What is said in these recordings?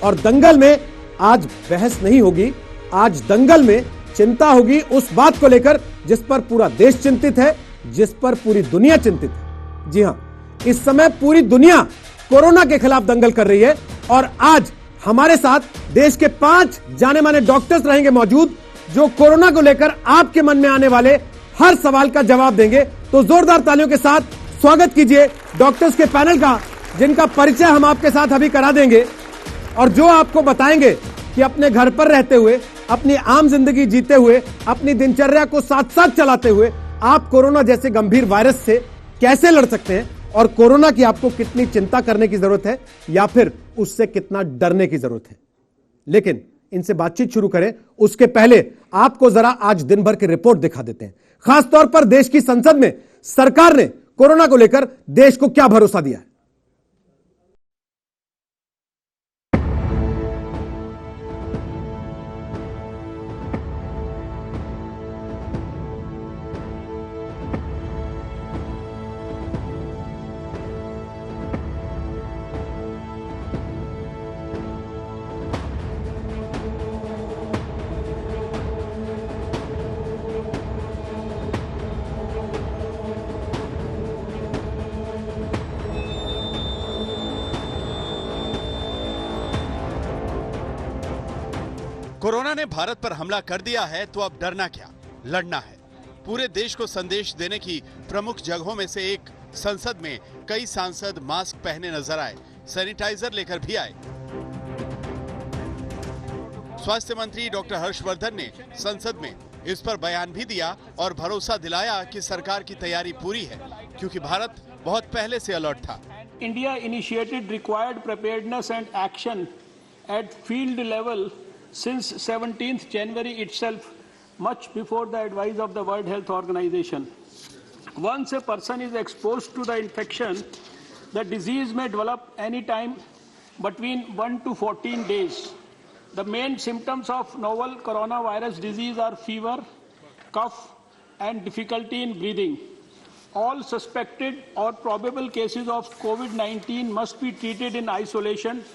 और दंगल में आज बहस नहीं होगी, आज दंगल में चिंता होगी उस बात को लेकर जिस पर पूरा देश चिंतित है, जिस पर पूरी दुनिया चिंतित है। जी हां, इस समय पूरी दुनिया कोरोना के खिलाफ दंगल कर रही है और आज हमारे साथ देश के 5 जाने माने डॉक्टर्स रहेंगे मौजूद, जो कोरोना को लेकर आपके मन में आने वाले हर सवाल का जवाब देंगे। तो जोरदार तालियों के साथ स्वागत कीजिए डॉक्टर्स के पैनल का, जिनका परिचय हम आपके साथ अभी करा देंगे और जो आपको बताएंगे कि अपने घर पर रहते हुए, अपनी आम जिंदगी जीते हुए, अपनी दिनचर्या को साथ साथ चलाते हुए आप कोरोना जैसे गंभीर वायरस से कैसे लड़ सकते हैं और कोरोना की आपको कितनी चिंता करने की जरूरत है या फिर उससे कितना डरने की जरूरत है। लेकिन इनसे बातचीत शुरू करें उसके पहले आपको जरा आज दिन भर की रिपोर्ट दिखा देते हैं। खासतौर पर देश की संसद में सरकार ने कोरोना को लेकर देश को क्या भरोसा दिया है। कोरोना ने भारत पर हमला कर दिया है तो अब डरना क्या, लड़ना है। पूरे देश को संदेश देने की प्रमुख जगहों में से एक संसद में कई सांसद मास्क पहने नजर आए, सैनिटाइजर लेकर भी आए। स्वास्थ्य मंत्री डॉक्टर हर्षवर्धन ने संसद में इस पर बयान भी दिया और भरोसा दिलाया कि सरकार की तैयारी पूरी है, क्योंकि भारत बहुत पहले से अलर्ट था। India initiated required preparedness and action at field level since 17th January itself, much before the advice of the World Health Organization. Once a person is exposed to the infection, the disease may develop any time between 1 to 14 days. The main symptoms of novel coronavirus disease are fever, cough, and difficulty in breathing. All suspected or probable cases of COVID-19 must be treated in isolation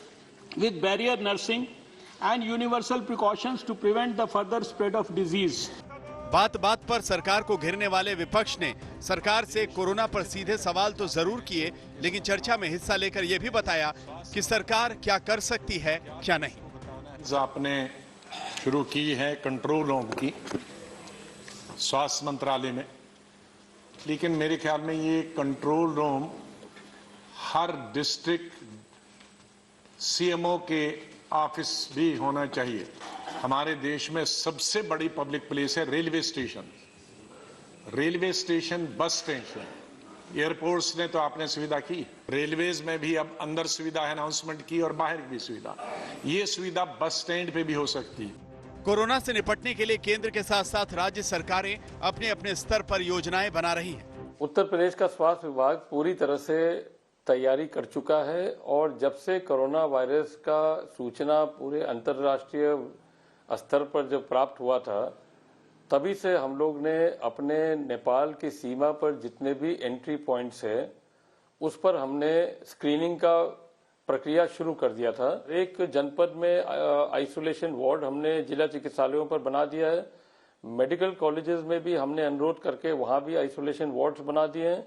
with barrier nursing and universal precautions to prevent the further spread of disease. बात बात पर सरकार को घेरने वाले विपक्ष ने सरकार से कोरोना पर सीधे सवाल तो जरूर किए, लेकिन चर्चा में हिस्सा लेकर यह भी बताया कि सरकार क्या कर सकती है, क्या नहीं। आपने शुरू की है कंट्रोल रूम की स्वास्थ्य मंत्रालय में, लेकिन मेरे ख्याल में ये कंट्रोल रूम हर डिस्ट्रिक्ट सीएमओ के ऑफिस भी होना चाहिए। हमारे देश में सबसे बड़ी पब्लिक प्लेस है railway station, bus station, airports ने तो आपने सुविधा की, रेलवेज में भी अब अंदर सुविधा अनाउंसमेंट की और बाहर भी सुविधा, ये सुविधा बस स्टैंड पे भी हो सकती है। कोरोना से निपटने के लिए केंद्र के साथ साथ राज्य सरकारें अपने अपने स्तर पर योजनाएं बना रही हैं। उत्तर प्रदेश का स्वास्थ्य विभाग पूरी तरह से तैयारी कर चुका है और जब से कोरोना वायरस का सूचना पूरे अंतर्राष्ट्रीय स्तर पर जब प्राप्त हुआ था, तभी से हम लोग ने अपने नेपाल की सीमा पर जितने भी एंट्री पॉइंट्स है उस पर हमने स्क्रीनिंग का प्रक्रिया शुरू कर दिया था। एक जनपद में आइसोलेशन वार्ड हमने जिला चिकित्सालयों पर बना दिया है। मेडिकल कॉलेजेस में भी हमने अनुरोध करके वहां भी आइसोलेशन वार्ड्स बना दिए हैं।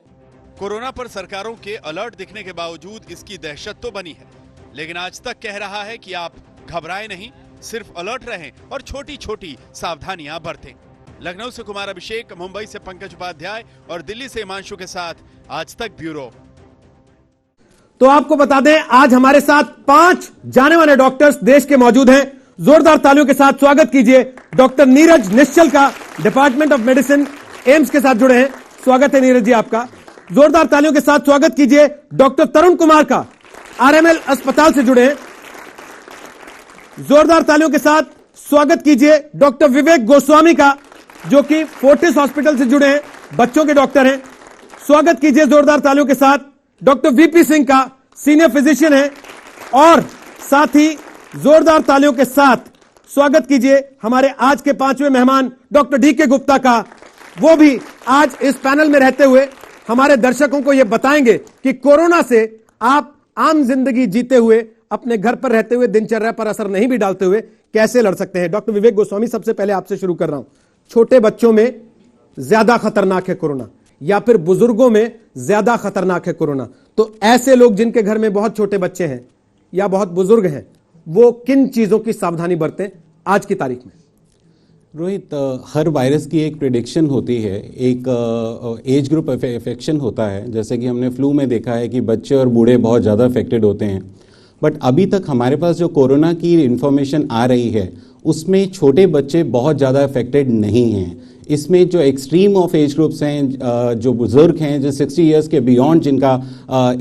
कोरोना पर सरकारों के अलर्ट दिखने के बावजूद इसकी दहशत तो बनी है, लेकिन आज तक कह रहा है कि आप घबराएं नहीं, सिर्फ अलर्ट रहें और छोटी छोटी सावधानियां बरतें। लखनऊ से कुमार अभिषेक, मुंबई से पंकज उपाध्याय और दिल्ली से हिमांशु के साथ आज तक ब्यूरो। तो आपको बता दें, आज हमारे साथ 5 जाने माने डॉक्टर्स देश के मौजूद हैं। जोरदार तालियों के साथ स्वागत कीजिए डॉक्टर नीरज निश्चल का, डिपार्टमेंट ऑफ मेडिसिन, एम्स के साथ जुड़े हैं। स्वागत है नीरज जी आपका। जोरदार तालियों के साथ स्वागत कीजिए डॉक्टर तरुण कुमार का, आरएमएल अस्पताल से जुड़े हैं। जोरदार तालियों के साथ स्वागत कीजिए डॉक्टर विवेक गोस्वामी का, जो कि फोर्टिस हॉस्पिटल से जुड़े हैं, बच्चों के डॉक्टर हैं। स्वागत कीजिए जोरदार तालियों के साथ डॉक्टर वीपी सिंह का, सीनियर फिजिशियन है। और साथ ही जोरदार तालियों के साथ स्वागत कीजिए हमारे आज के 5वें मेहमान डॉक्टर डीके गुप्ता का। वो भी आज इस पैनल में रहते हुए हमारे दर्शकों को यह बताएंगे कि कोरोना से आप आम जिंदगी जीते हुए अपने घर पर रहते हुए दिनचर्या पर असर नहीं भी डालते हुए कैसे लड़ सकते हैं? डॉक्टर विवेक गोस्वामी, सबसे पहले आपसे शुरू कर रहा हूं। छोटे बच्चों में ज्यादा खतरनाक है कोरोना या फिर बुजुर्गों में ज्यादा खतरनाक है कोरोना, तो ऐसे लोग जिनके घर में बहुत छोटे बच्चे हैं या बहुत बुजुर्ग हैं, वो किन चीजों की सावधानी बरतें आज की तारीख में? रोहित, हर वायरस की एक प्रेडिक्शन होती है, एक एज ग्रुप इफेक्शन होता है। जैसे कि हमने फ्लू में देखा है कि बच्चे और बूढ़े बहुत ज़्यादा अफेक्टेड होते हैं, बट अभी तक हमारे पास जो कोरोना की इन्फॉर्मेशन आ रही है उसमें छोटे बच्चे बहुत ज़्यादा अफेक्टेड नहीं हैं। इसमें जो एक्सट्रीम ऑफ एज ग्रुप्स हैं, जो बुजुर्ग हैं, जो 60 ईयर्स के बियॉन्ड जिनका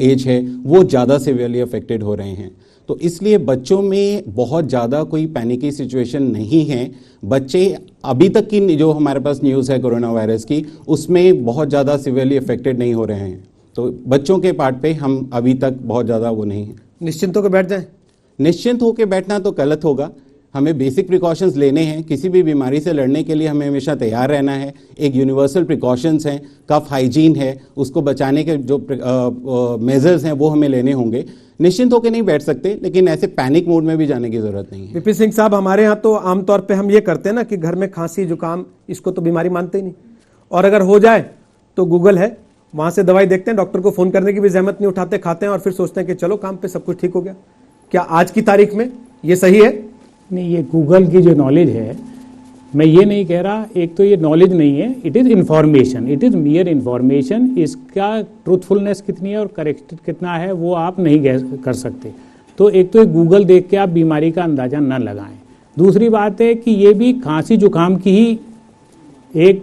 एज है, वो ज़्यादा सिवियरली अफेक्टेड हो रहे हैं। तो इसलिए बच्चों में बहुत ज़्यादा कोई पैनिकी सिचुएशन नहीं है। बच्चे अभी तक की जो हमारे पास न्यूज़ है कोरोना वायरस की, उसमें बहुत ज़्यादा सिवियरली अफेक्टेड नहीं हो रहे हैं। तो बच्चों के पार्ट पे हम अभी तक बहुत ज़्यादा वो नहीं है। निश्चिंत होकर बैठ जाएं? निश्चिंत होकर बैठना तो गलत होगा। हमें बेसिक प्रिकॉशंस लेने हैं। किसी भी बीमारी से लड़ने के लिए हमें हमेशा तैयार रहना है। एक यूनिवर्सल प्रिकॉशंस हैं, कफ हाइजीन है, उसको बचाने के जो मेजर्स हैं वो हमें लेने होंगे। निश्चिंत होकर नहीं बैठ सकते, लेकिन ऐसे पैनिक मोड में भी जाने की जरूरत नहीं है। विपिन सिंह साहब, हमारे यहाँ तो आमतौर पे हम ये करते हैं ना कि घर में खांसी जुकाम, इसको तो बीमारी मानते ही नहीं, और अगर हो जाए तो गूगल है, वहां से दवाई देखते हैं, डॉक्टर को फोन करने की भी जहमत नहीं उठाते, खाते हैं और फिर सोचते हैं कि चलो काम पे सब कुछ ठीक हो गया। क्या आज की तारीख में ये सही है? नहीं, ये गूगल की जो नॉलेज है, मैं ये नहीं कह रहा, एक तो ये नॉलेज नहीं है, it is information, it is मियर information. इसका ट्रूथफुलनेस कितनी है और करेक्ट कितना है वो आप नहीं कर सकते। तो एक तो गूगल देख के आप बीमारी का अंदाज़ा न लगाएं। दूसरी बात है कि ये भी खांसी जुकाम की ही एक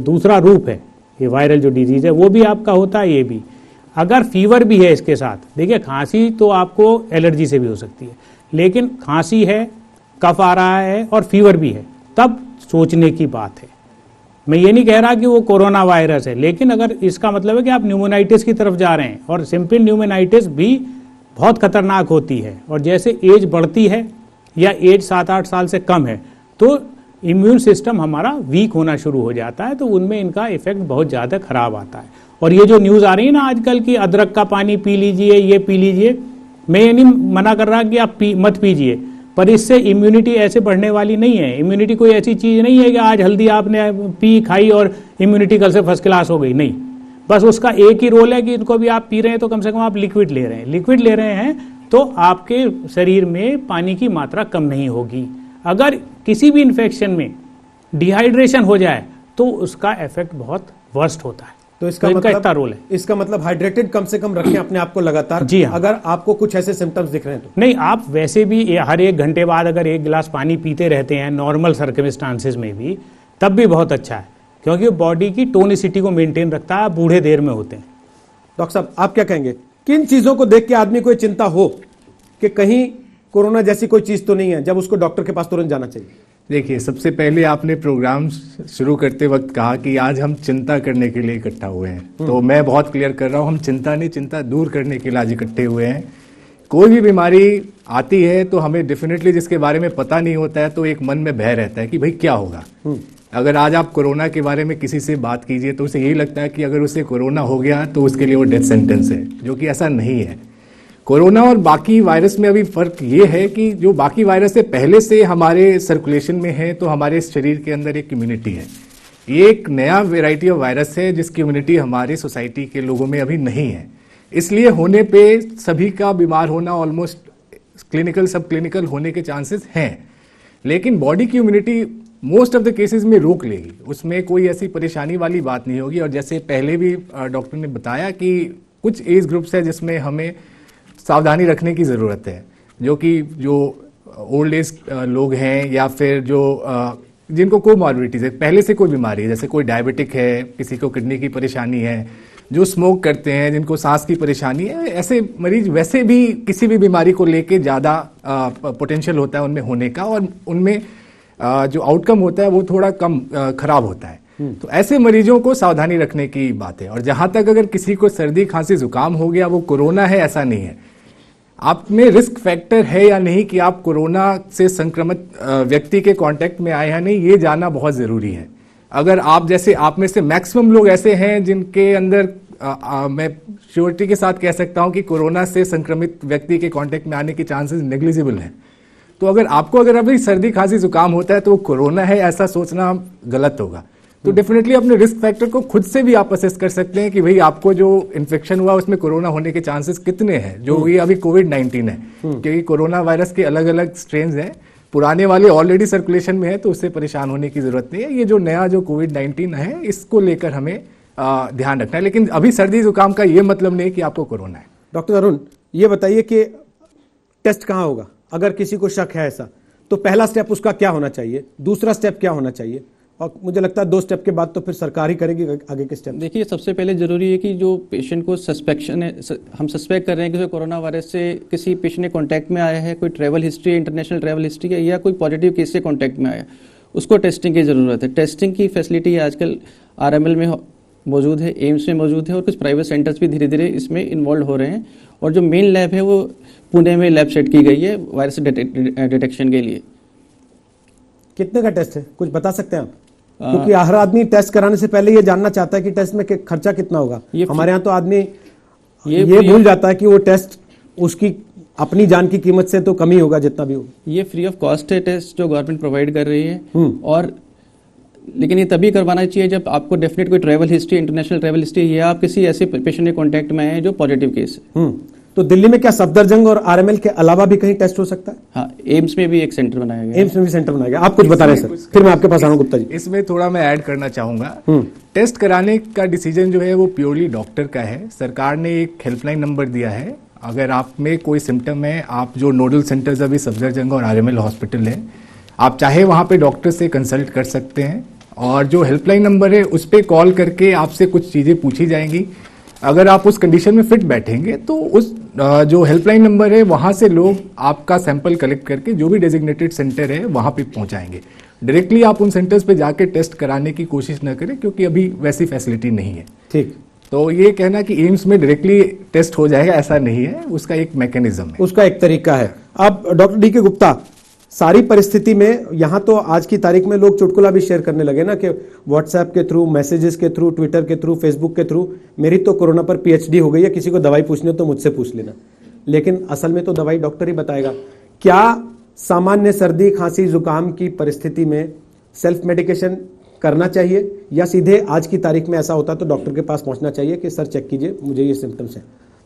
दूसरा रूप है। ये वायरल जो डिजीज़ है वो भी आपका होता है, ये भी। अगर फीवर भी है इसके साथ, देखिए खांसी तो आपको एलर्जी से भी हो सकती है, लेकिन खांसी है, कफ आ रहा है और फीवर भी है, तब सोचने की बात है। मैं ये नहीं कह रहा कि वो कोरोना वायरस है, लेकिन अगर इसका मतलब है कि आप न्यूमोनाइटिस की तरफ जा रहे हैं, और सिंपल न्यूमोनाइटिस भी बहुत खतरनाक होती है, और जैसे एज बढ़ती है या एज 7-8 साल से कम है तो इम्यून सिस्टम हमारा वीक होना शुरू हो जाता है, तो उनमें इनका इफेक्ट बहुत ज़्यादा खराब आता है। और ये जो न्यूज़ आ रही है ना आजकल की, अदरक का पानी पी लीजिए, ये पी लीजिए, मैं ये नहीं मना कर रहा कि आप मत पीजिए, पर इससे इम्यूनिटी ऐसे बढ़ने वाली नहीं है। इम्यूनिटी कोई ऐसी चीज़ नहीं है कि आज हल्दी आपने पी खाई और इम्यूनिटी कल से फर्स्ट क्लास हो गई, नहीं। बस उसका एक ही रोल है कि इनको भी आप पी रहे हैं तो कम से कम आप लिक्विड ले रहे हैं। लिक्विड ले रहे हैं तो आपके शरीर में पानी की मात्रा कम नहीं होगी। अगर किसी भी इन्फेक्शन में डिहाइड्रेशन हो जाए तो उसका इफेक्ट बहुत वर्स्ट होता है। तो इसका इतना रोल है। इसका मतलब हाइड्रेटेड कम से कम रखें अपने आप को लगातार। जी हाँ। अगर आपको कुछ ऐसे सिम्टम्स दिख रहे हैं तो नहीं, आप वैसे भी हर 1 घंटे बाद अगर 1 गिलास पानी पीते रहते हैं नॉर्मल सर्कमस्टांसेस में भी, तब भी बहुत अच्छा है, क्योंकि बॉडी की टोनिसिटी को मेंटेन रखता है। बूढ़े देर में होते हैं। डॉक्टर साहब, आप क्या कहेंगे? किन चीजों को देख के आदमी को चिंता हो कि कहीं कोरोना जैसी कोई चीज तो नहीं है, जब उसको डॉक्टर के पास तुरंत जाना चाहिए? देखिए, सबसे पहले आपने प्रोग्राम शुरू करते वक्त कहा कि आज हम चिंता करने के लिए इकट्ठा हुए हैं, तो मैं बहुत क्लियर कर रहा हूं, हम चिंता नहीं, चिंता दूर करने के लिए आज इकट्ठे हुए हैं। कोई भी बीमारी आती है तो हमें डेफिनेटली जिसके बारे में पता नहीं होता है तो एक मन में भय रहता है कि भाई क्या होगा। अगर आज आप कोरोना के बारे में किसी से बात कीजिए तो उसे यही लगता है कि अगर उसे कोरोना हो गया तो उसके लिए वो डेथ सेंटेंस है, जो कि ऐसा नहीं है। कोरोना और बाकी वायरस में अभी फर्क ये है कि जो बाकी वायरस से पहले से हमारे सर्कुलेशन में है, तो हमारे शरीर के अंदर एक इम्यूनिटी है। ये एक नया वेराइटी ऑफ वायरस है जिसकी इम्यूनिटी हमारी सोसाइटी के लोगों में अभी नहीं है। इसलिए होने पे सभी का बीमार होना ऑलमोस्ट क्लिनिकल सब क्लिनिकल होने के चांसेस हैं, लेकिन बॉडी की immunity most of the cases में रोक लेगी, उसमें कोई ऐसी परेशानी वाली बात नहीं होगी। और जैसे पहले भी डॉक्टर ने बताया कि कुछ एज ग्रुप्स है जिसमें हमें सावधानी रखने की ज़रूरत है, जो ओल्ड एज लोग हैं या फिर जो जिनको कोमॉर्बिडिटीज है, पहले से कोई बीमारी है, जैसे कोई डायबिटिक है, किसी को किडनी की परेशानी है, जो स्मोक करते हैं, जिनको सांस की परेशानी है, ऐसे मरीज वैसे भी किसी भी बीमारी को लेके ज़्यादा पोटेंशियल होता है उनमें होने का, और उनमें जो आउटकम होता है वो थोड़ा कम खराब होता है। तो ऐसे मरीजों को सावधानी रखने की बात है। और जहां तक अगर किसी को सर्दी खांसी जुकाम हो गया वो कोरोना है, ऐसा नहीं है। आप में रिस्क फैक्टर है या नहीं कि आप कोरोना से संक्रमित व्यक्ति के कांटेक्ट में आए या नहीं, ये जानना बहुत जरूरी है। अगर आप में से मैक्सिमम लोग ऐसे हैं जिनके अंदर मैं श्योरिटी के साथ कह सकता हूं कि कोरोना से संक्रमित व्यक्ति के कांटेक्ट में आने के चांसेस नेग्लिजिबल हैं। तो अगर अभी सर्दी खांसी जुकाम होता है तो वो कोरोना है ऐसा सोचना गलत होगा। तो डेफिनेटली अपने रिस्क फैक्टर को खुद से भी आप असेस कर सकते हैं कि भाई आपको जो इन्फेक्शन हुआ उसमें कोरोना होने के चांसेस कितने हैं। जो ये अभी कोविड-19 है, क्योंकि कोरोना वायरस के अलग अलग स्ट्रेन्स हैं, पुराने वाले ऑलरेडी सर्कुलेशन में है तो उससे परेशान होने की जरूरत नहीं है। ये जो नया जो कोविड-19 है इसको लेकर हमें ध्यान रखना है, लेकिन अभी सर्दी जुकाम का ये मतलब नहीं कि आपको कोरोना है। डॉक्टर अरुण, ये बताइए कि टेस्ट कहाँ होगा? अगर किसी को शक है ऐसा तो पहला स्टेप उसका क्या होना चाहिए, दूसरा स्टेप क्या होना चाहिए, और मुझे लगता है 2 स्टेप के बाद तो फिर सरकार ही करेगी आगे के स्टेप। देखिए, सबसे पहले जरूरी है कि जो पेशेंट को सस्पेक्शन है, हम सस्पेक्ट कर रहे हैं कि कोरोना वायरस से किसी पेशेंट ने कांटेक्ट में आया है, कोई ट्रैवल हिस्ट्री है, इंटरनेशनल ट्रैवल हिस्ट्री है, या कोई पॉजिटिव केस से कांटेक्ट में आया, उसको टेस्टिंग की जरूरत है। टेस्टिंग की फैसिलिटी आजकल RML में मौजूद है, एम्स में मौजूद है, और कुछ प्राइवेट सेंटर्स भी धीरे धीरे इसमें इन्वॉल्व हो रहे हैं। और जो मेन लैब है वो पुणे में लैब सेट की गई है वायरस डिटेक्शन के लिए। कितने का टेस्ट है, कुछ बता सकते हैं आप? क्योंकि हर आदमी टेस्ट कराने से पहले ये जानना चाहता है कि टेस्ट में खर्चा कितना होगा। हमारे यहाँ तो आदमी ये भूल जाता है कि वो टेस्ट उसकी अपनी जान की कीमत से तो कम ही होगा जितना भी हो। ये फ्री ऑफ कॉस्ट है टेस्ट जो गवर्नमेंट प्रोवाइड कर रही है, और लेकिन ये तभी करवाना चाहिए जब आपको डेफिनेट कोई travel history, international travel history, या आप किसी ऐसे पेशेंट के कांटेक्ट में आए हैं जो पॉजिटिव केस है। तो दिल्ली में क्या सफदरजंग और RML के अलावा भी कहीं टेस्ट हो सकता है? हाँ, एम्स में भी एक सेंटर बनाया गया। एम्स में भी सेंटर बनाया गया। आप कुछ बता रहे हैं सर, फिर मैं आपके पास आऊंगा गुप्ता जी। इसमें थोड़ा मैं ऐड करना चाहूंगा। टेस्ट कराने का डिसीजन जो है वो प्योरली डॉक्टर का है। सरकार ने एक हेल्पलाइन नंबर दिया है, अगर आप में कोई सिम्टम है, आप जो नोडल सेंटर्स अभी सफदरजंग और RML हॉस्पिटल है, आप चाहे वहां पे डॉक्टर से कंसल्ट कर सकते हैं, और जो हेल्पलाइन नंबर है उस पर कॉल करके आपसे कुछ चीजें पूछी जाएंगी। अगर आप उस कंडीशन में फिट बैठेंगे तो उस जो हेल्पलाइन नंबर है वहां से लोग आपका सैंपल कलेक्ट करके जो भी डेजिग्नेटेड सेंटर है वहां पे पहुंचाएंगे। डायरेक्टली आप उन सेंटर्स पे जाके टेस्ट कराने की कोशिश न करें, क्योंकि अभी वैसी फैसिलिटी नहीं है। ठीक, तो ये कहना कि एम्स में डायरेक्टली टेस्ट हो जाएगा ऐसा नहीं है, उसका एक मैकेनिज्म है, उसका एक तरीका है। अब डॉक्टर DK गुप्ता, सारी परिस्थिति में यहाँ तो आज की तारीख में लोग चुटकुला भी शेयर करने लगे ना कि व्हाट्सएप के थ्रू, मैसेजेस के थ्रू, ट्विटर के थ्रू, फेसबुक के थ्रू मेरी तो कोरोना पर PhD हो गई है, किसी को दवाई पूछनी हो तो मुझसे पूछ लेना। लेकिन असल में तो दवाई डॉक्टर ही बताएगा। क्या सामान्य सर्दी खांसी जुकाम की परिस्थिति में सेल्फ मेडिकेशन करना चाहिए, या सीधे आज की तारीख में ऐसा होता तो डॉक्टर के पास पहुंचना चाहिए कि सर चेक कीजिए मुझे ये सिम्टम्स हैं?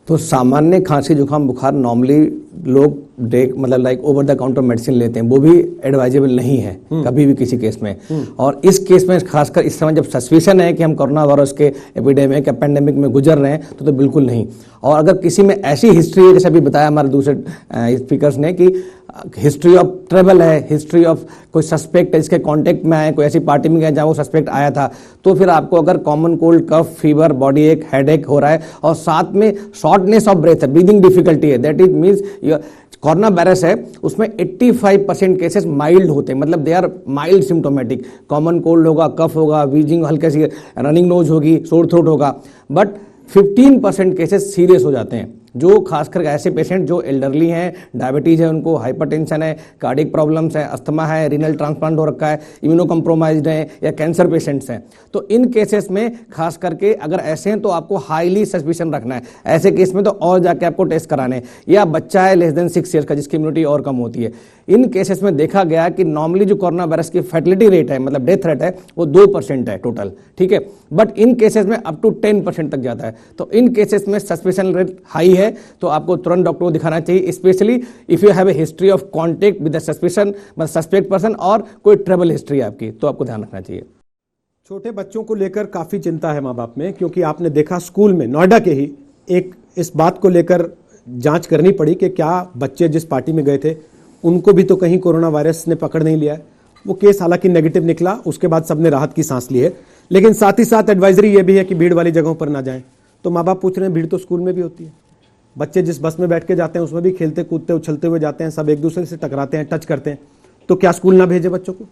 तो सामान्य खांसी जुकाम बुखार नॉर्मली लोग मतलब like over the counter medicine लेते हैं, वो भी एडवाइजेबल नहीं है कभी भी किसी केस में। और इस केस में खासकर इस समय जब सस्पिशन है कि हम कोरोना वायरस के एपिडेमिक या पेंडेमिक में गुजर रहे हैं तो बिल्कुल नहीं। और अगर किसी में ऐसी हिस्ट्री है, जैसे अभी बताया हमारे दूसरे स्पीकर्स ने कि हिस्ट्री ऑफ ट्रेवल है, हिस्ट्री ऑफ कोई सस्पेक्ट है, इसके कांटेक्ट में आए, कोई ऐसी पार्टी में गए जहाँ वो सस्पेक्ट आया था, तो फिर आपको अगर कॉमन कोल्ड, कफ, फीवर, बॉडी एक, हेडेक हो रहा है और साथ में शॉर्टनेस ऑफ ब्रेथ है, ब्रीदिंग डिफिकल्टी है, that is means corona virus है, उसमें 85% केसेस माइल्ड होते हैं, मतलब they are mild symptomatic. Common cold होगा, कफ होगा, वीजिंग, हल्की सी रनिंग नोज होगी, सोर थ्रोट होगा, बट 15% केसेस सीरियस हो जाते हैं, जो खासकर ऐसे पेशेंट जो एल्डरली हैं, डायबिटीज है उनको, हाइपरटेंशन है, कार्डियक प्रॉब्लम्स है, अस्थमा है, रीनल ट्रांसप्लांट हो रखा है, इम्यूनो कम्प्रोमाइज्ड है, या कैंसर पेशेंट्स हैं। तो इन केसेस में खास करके अगर ऐसे हैं तो आपको हाईली सस्पिशन रखना है। ऐसे केस में तो और जाके आपको टेस्ट कराने हैं। या बच्चा है लेस देन 6 ईयर्स का जिसकी इम्यूनिटी और कम होती है। इन केसेस में देखा गया कि नॉर्मली जो कोरोना वायरस की फर्टिलिटी रेट है, मतलब डेथ रेट है, वो 2% है टोटल, ठीक है, बट इन केसेस में अप टू 10% तक जाता है। तो इन केसेस में सस्पिशन रेट हाई है तो आपको तुरंत डॉक्टर को दिखाना चाहिए, specially if you have a history of contact with the suspicion, मतलब सस्पेक्ट पर्सन, और कोई ट्रैवल हिस्ट्री है आपकी, तो आपको ध्यान रखना चाहिए। छोटे बच्चों को लेकर काफी चिंता है माँ बाप में, क्योंकि आपने देखा स्कूल में नोएडा के ही एक इस बात को लेकर जांच करनी पड़ी कि क्या बच्चे जिस पार्टी में गए थे उनको भी तो कहीं कोरोना वायरस ने पकड़ नहीं लिया है। वो केस हालांकि नेगेटिव निकला, उसके बाद सबने राहत की सांस ली है, लेकिन साथ ही साथ एडवाइजरी ये भी है कि भीड़ वाली जगहों पर ना जाएं। तो माँ बाप पूछ रहे हैं, भीड़ तो स्कूल में भी होती है, बच्चे जिस बस में बैठ के जाते हैं उसमें भी खेलते कूदते उछलते हुए जाते हैं, सब एक दूसरे से टकराते हैं, टच करते हैं, तो क्या स्कूल ना भेजे बच्चों को?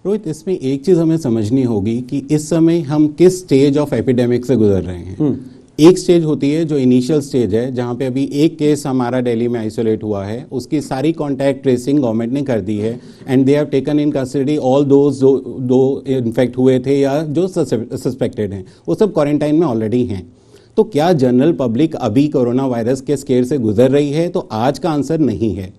रोहित, इसमें एक चीज हमें समझनी होगी कि इस समय हम किस स्टेज ऑफ एपिडेमिक से गुजर रहे हैं। एक स्टेज होती है जो इनिशियल स्टेज है, जहां पे अभी एक केस हमारा दिल्ली में आइसोलेट हुआ है, उसकी सारी कॉन्टैक्ट ट्रेसिंग गवर्नमेंट ने कर दी है, and they have taken in consideration all those जो इन्फेक्ट हुए थे या जो सस्पेक्टेड हैं, वो सब क्वारंटाइन में ऑलरेडी हैं। तो क्या जनरल पब्लिक अभी कोरोना वायरस के स्केयर से गुजर रही है? तो आज का आंसर नहीं है।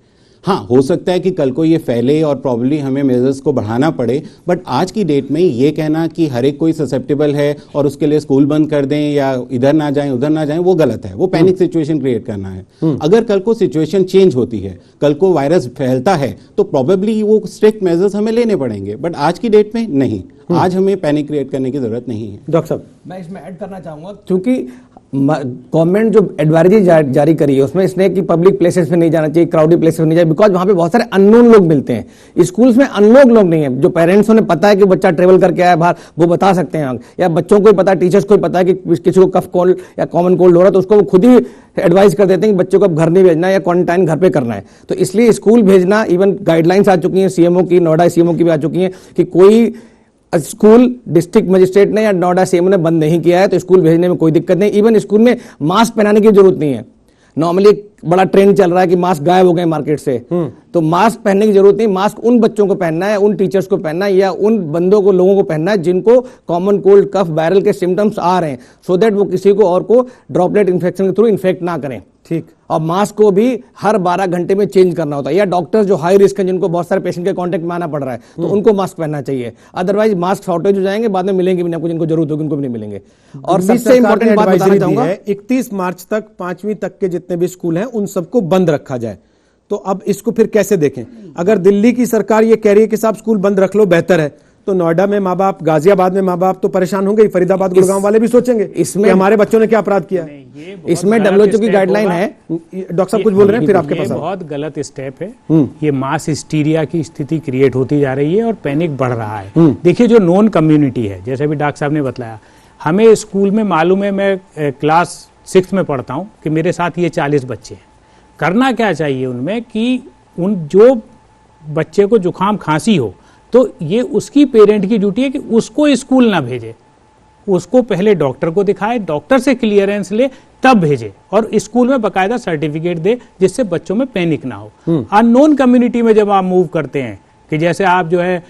हाँ, हो सकता है कि कल को ये फैले और प्रॉब्ली हमें मेजर्स को बढ़ाना पड़े, बट आज की डेट में ये कहना कि हर एक कोई ससेप्टेबल है और उसके लिए स्कूल बंद कर दें या इधर ना जाएं उधर ना जाएं, वो गलत है। वो पैनिक सिचुएशन क्रिएट करना है। अगर कल को सिचुएशन चेंज होती है, कल को वायरस फैलता है, तो प्रॉबेबली वो स्ट्रिक्ट मेजर्स हमें लेने पड़ेंगे, बट आज की डेट में नहीं। आज हमें पैनिक क्रिएट करने की जरूरत नहीं है। डॉक्टर साहब, मैं इसमें ऐड करना चाहूंगा, क्योंकि गवर्नमेंट जो एडवाइजरी जारी करी है उसमें इसने कि पब्लिक प्लेसेस में नहीं जाना चाहिए, क्राउडी प्लेसेस में नहीं जाए, बिकॉज वहां पे बहुत सारे अननोन लोग मिलते हैं। स्कूल्स में अननोन लोग नहीं है। जो पेरेंट्स उन्हें पता है कि बच्चा ट्रेवल करके आया बाहर, वो बता सकते हैं, या बच्चों को ही पता है, टीचर्स को ही पता है कि किसी को कफ कोल्ड या कॉमन कोल्ड हो रहा है, तो उसको वो खुद ही एडवाइस कर देते हैं कि बच्चों को अब घर नहीं भेजना या क्वारंटाइन घर पे करना है। तो इसलिए स्कूल भेजना, इवन गाइडलाइंस आ चुकी हैं सीएमओ की, नोएडा सीएमओ की भी आ चुकी हैं कि कोई स्कूल डिस्ट्रिक्ट मजिस्ट्रेट ने या नोएडा सीएमओ ने बंद नहीं किया है तो स्कूल भेजने में कोई दिक्कत नहीं। इवन स्कूल में मास्क पहनाने की जरूरत नहीं है। नॉर्मली एक बड़ा ट्रेंड चल रहा है कि मास्क गायब हो गए मार्केट से, तो मास्क पहनने की जरूरत नहीं। मास्क उन बच्चों को पहनना है, उन टीचर्स को पहनना है, या उन बंदों को, लोगों को पहनना है जिनको कॉमन कोल्ड, कफ, वायरल के सिम्टम्स आ रहे हैं, सो दैट वो किसी को और को ड्रॉपलेट इन्फेक्शन के थ्रू इन्फेक्ट ना करें। ठीक। और मास्क को भी हर 12 घंटे में चेंज करना होता है, या डॉक्टर्स जो हाई रिस्क है, जिनको बहुत सारे पेशेंट के कांटेक्ट में आना पड़ रहा है, तो उनको मास्क पहनना चाहिए। अदरवाइज मास्क शॉर्टेज हो जाएंगे, बाद में मिलेंगे भी नहीं आपको, जिनको जरूरत होगी उनको भी नहीं मिलेंगे। और सबसे इंपॉर्टेंट बात बताना चाहूंगा, 31 मार्च तक 5वीं तक के जितने भी स्कूल हैं उन सबको बंद रखा जाए। तो अब इसको फिर कैसे देखें? अगर दिल्ली की सरकार ये कह रही है कि साहब स्कूल बंद रख लो, बेहतर है, तो नोएडा में माँ बाप, गाजियाबाद में माँ बाप तो परेशान होंगे, फरीदाबाद, गुड़गांव वाले भी सोचेंगे इसमें हमारे बच्चों ने क्या अपराध किया। इसमें WHO की गाइडलाइन है। डॉक्टर साहब कुछ बोल रहे हैं, फिर आपके पास। बहुत गलत स्टेप है। ये मास हिस्टीरिया की स्थिति क्रिएट होती जा रही है और पैनिक बढ़ रहा है। देखिए, जो नॉन कम्युनिटी है, जैसे भी डॉक्टर साहब ने बताया, हमें स्कूल में मालूम है, मैं क्लास 6 में पढ़ता हूँ कि मेरे साथ ये 40 बच्चे हैं। करना क्या चाहिए उनमें कि उन जो बच्चे को जुकाम खांसी हो, तो ये उसकी पेरेंट की ड्यूटी है कि उसको स्कूल ना भेजे, उसको पहले डॉक्टर को दिखाए, डॉक्टर से क्लियरेंस ले, तब भेजे, और स्कूल में बकायदा सर्टिफिकेट दे, जिससे बच्चों में पैनिक ना हो। अननोन कम्युनिटी में जब आप मूव करते हैं, कि जैसे आप जो है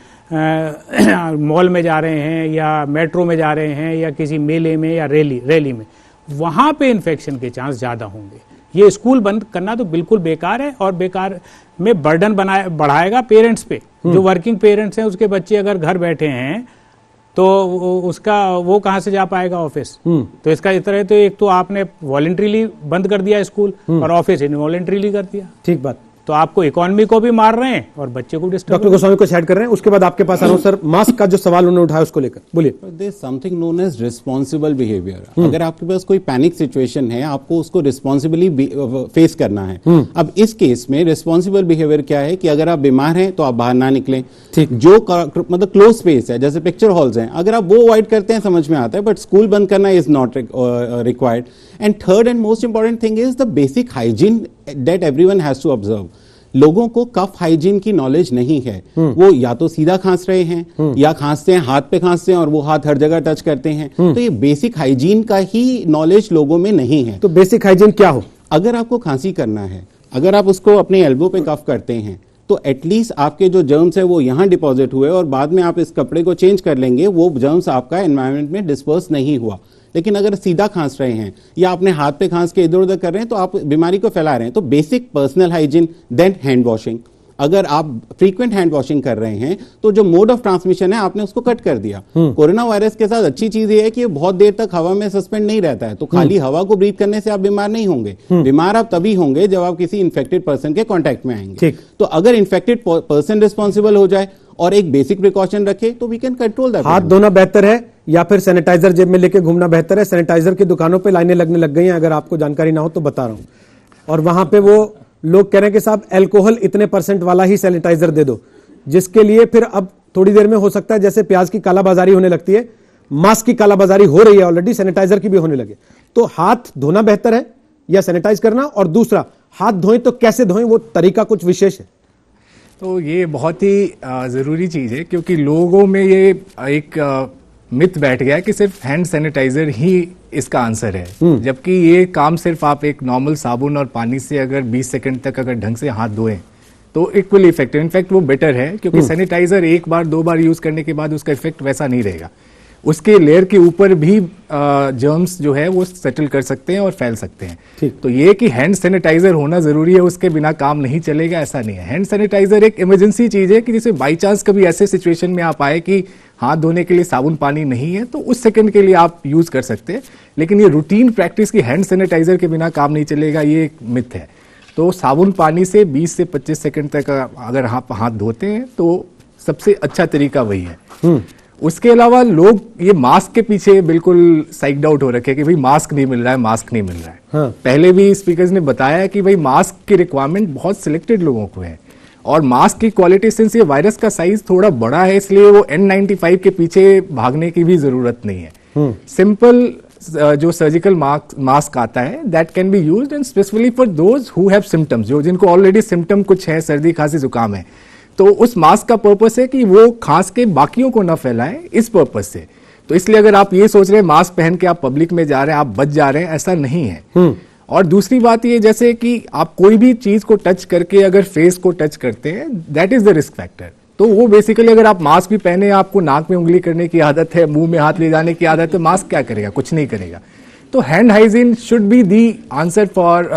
मॉल में जा रहे हैं या मेट्रो में जा रहे हैं या किसी मेले में या रैली में, वहां पे इन्फेक्शन के चांस ज्यादा होंगे। ये स्कूल बंद करना तो बिल्कुल बेकार है, और बेकार में बर्डन बढ़ाएगा पेरेंट्स पे। जो वर्किंग पेरेंट्स हैं, उसके बच्चे अगर घर बैठे हैं तो उसका वो कहाँ से जा पाएगा ऑफिस। तो इसका इस तरह, तो एक तो आपने वॉलंटरीली बंद कर दिया स्कूल, और ऑफिस इनवॉलंटरीली कर दिया। ठीक बात। तो आपको इकोनॉमी को भी मार रहे हैं और बच्चे को डिस्टर्ब। डॉक्टर गोस्वामी को ऐड कर रहे हैं, उसके बाद आपके पास आ रहा हूं सर, मास्क का जो सवाल उन्होंने उठाया उसको लेकर बोलिए। There is something known as responsible behaviour. अगर आपके पास कोई पैनिक सिचुएशन है, आपको उसको रिस्पांसिबली फेस करना है। अब इस केस में रिस्पांसिबल बिहेवियर क्या है कि अगर आप बीमार हैं तो आप बाहर ना निकलें। जो मतलब क्लोज स्पेस है, जैसे पिक्चर हॉल्स हैं, अगर आप वो अवॉइड करते हैं समझ में आता है, बट स्कूल बंद करना is not required. And third and most important thing is the basic hygiene that everyone has to observe. लोगों को कफ हाइजीन की नॉलेज नहीं है। वो या तो सीधा खांस रहे हैं या खांसते हैं, हाथ पे खांसते हैं और वो हाथ हर जगह टच करते हैं। तो ये बेसिक हाइजीन का ही नॉलेज लोगों में नहीं है। तो बेसिक हाइजीन क्या हो? अगर आपको खांसी करना है, अगर आप उसको अपने एल्बो पे कफ करते हैं, तो एटलीस्ट आपके जो जर्म्स है वो यहाँ डिपॉजिट हुए और बाद में आप इस कपड़े को चेंज कर लेंगे, वो जर्म्स आपका एनवायरनमेंट में डिस्पर्स नहीं हुआ। लेकिन अगर सीधा खांस रहे हैं या अपने हाथ पे खांस के इधर उधर कर रहे हैं, तो आप बीमारी को फैला रहे हैं। तो basic personal hygiene, then hand washing. अगर आप फ्रीक्वेंट हैंड वॉशिंग कर रहे हैं तो जो मोड ऑफ ट्रांसमिशन है आपने उसको कट कर दिया। कोरोना वायरस के साथ अच्छी चीज ये है कि ये बहुत देर तक हवा में सस्पेंड नहीं रहता है, तो खाली हवा को ब्रीथ करने से आप बीमार नहीं होंगे। बीमार आप तभी होंगे जब आप किसी इन्फेक्टेड पर्सन के कॉन्टैक्ट में आएंगे। तो अगर इन्फेक्टेड पर्सन रिस्पॉन्सिबल हो जाए और एक बेसिक प्रिकॉशन रखे, तो वी कैन कंट्रोल दैट। हाथ धोना बेहतर है या फिर सैनिटाइजर जेब में लेके घूमना बेहतर है? सैनिटाइजर की दुकानों पे लाइनें लगने लग गई हैं, अगर आपको जानकारी ना हो तो बता रहा हूं। और वहां पे वो लोग कह रहे हैं कि साहब अल्कोहल इतने % वाला ही सैनिटाइजर दे दो, जिसके लिए फिर अब थोड़ी देर में हो सकता है जैसे प्याज की कालाबाजारी होने लगती है, मास्क की कालाबाजारी हो रही है ऑलरेडी, सैनिटाइजर की भी होने लगे। तो हाथ धोना बेहतर है या सैनिटाइज करना? और दूसरा, हाथ धोएं तो कैसे धोएं, वो तरीका कुछ विशेष है? तो ये बहुत ही ज़रूरी चीज़ है, क्योंकि लोगों में ये एक मिथ बैठ गया है कि सिर्फ हैंड सैनिटाइजर ही इसका आंसर है, जबकि ये काम सिर्फ आप एक नॉर्मल साबुन और पानी से अगर 20 सेकंड तक अगर ढंग से हाथ धोएं तो इक्वली इफेक्टिव, इनफैक्ट वो बेटर है, क्योंकि सैनिटाइजर एक बार 2 बार यूज करने के बाद उसका इफेक्ट वैसा नहीं रहेगा। उसके लेयर के ऊपर भी जर्म्स जो है वो सेटल कर सकते हैं और फैल सकते हैं। ठीक। तो ये कि हैंड सैनिटाइजर होना जरूरी है, उसके बिना काम नहीं चलेगा, ऐसा नहीं है। हैंड सैनिटाइजर एक इमरजेंसी चीज है कि जिसे बाई चांस कभी ऐसे सिचुएशन में आप आए कि हाथ धोने के लिए साबुन पानी नहीं है, तो उस सेकंड के लिए आप यूज कर सकते हैं। लेकिन ये रूटीन प्रैक्टिस की हैंड सैनिटाइजर के बिना काम नहीं चलेगा, ये एक मिथ है। तो साबुन पानी से 20 से 25 सेकंड तक अगर आप हाथ धोते हैं तो सबसे अच्छा तरीका वही है। उसके अलावा लोग ये मास्क के पीछे बिल्कुल साइक्ड आउट हो रखे कि भाई मास्क नहीं मिल रहा है, मास्क नहीं मिल रहा है। हाँ। पहले भी स्पीकर्स ने बताया कि भाई मास्क की रिक्वायरमेंट बहुत सिलेक्टेड लोगों को है, और मास्क की क्वालिटी, सिंस ये वायरस का साइज थोड़ा बड़ा है, इसलिए वो N95 के पीछे भागने की भी जरूरत नहीं है। सिंपल जो सर्जिकल मास्क आता है that can be used and specifically for those who have symptoms, जो जिनको ऑलरेडी सिम्टम कुछ है, सर्दी खांसी जुकाम है, तो उस मास्क का पर्पस है कि वो खांस के बाकियों को ना फैलाए, इस पर्पस से। तो इसलिए अगर आप ये सोच रहे हैं मास्क पहन के आप पब्लिक में जा रहे हैं, आप बच जा रहे हैं, ऐसा नहीं है। और दूसरी बात ये, जैसे कि आप कोई भी चीज को टच करके अगर फेस को टच करते हैं, that is the risk factor. तो वो बेसिकली अगर आप मास्क भी पहने, आपको नाक में उंगली करने की आदत है, मुंह में हाथ ले जाने की आदत है, मास्क क्या करेगा? कुछ नहीं करेगा। तो hand hygiene should be the answer for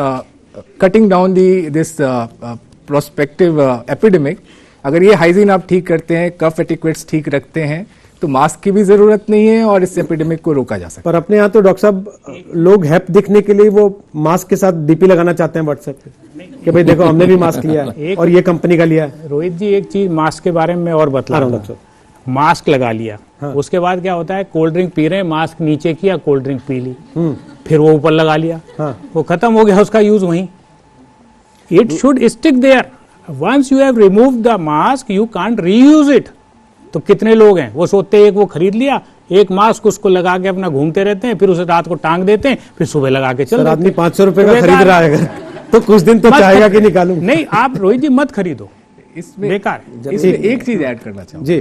cutting down this prospective epidemic. अगर ये हाइजीन आप ठीक करते हैं, कफ एटिक्वेट्स ठीक रखते हैं, तो मास्क की भी जरूरत नहीं है और इस एपिडेमिक को रोका जा सकता है। पर अपने यहाँ तो डॉक्टर साहब लोग हैप दिखने के लिए वो मास्क के साथ डीपी लगाना चाहते हैं व्हाट्सएप पे कि भाई देखो हमने भी मास्क लिया है और ये कंपनी का लिया है। रोहित जी, एक चीज मास्क के बारे में मैं और बतला रहा हूँ। मास्क लगा लिया, हाँ। उसके बाद क्या होता है, कोल्ड ड्रिंक पी रहे हैं, मास्क नीचे किया, कोल्ड ड्रिंक पी ली, फिर वो ऊपर लगा लिया, हाँ। वो खत्म हो गया उसका यूज वहीं। It should stick there. Once you have removed the mask you can't reuse it. तो कितने लोग हैं वो सोचते हैं एक वो खरीद लिया, एक मास्क उसको लगा के अपना घूमते रहते हैं, फिर उसे रात को टांग देते हैं, फिर सुबह लगा के चल। आदमी 500 रुपए का खरीद रहा है तो कुछ दिन तो चाहेगा कि निकालूं। नहीं, आप रोहित जी मत खरीदो, इसमें बेकार। इसमें एक चीज ऐड करना चाहूंगा जी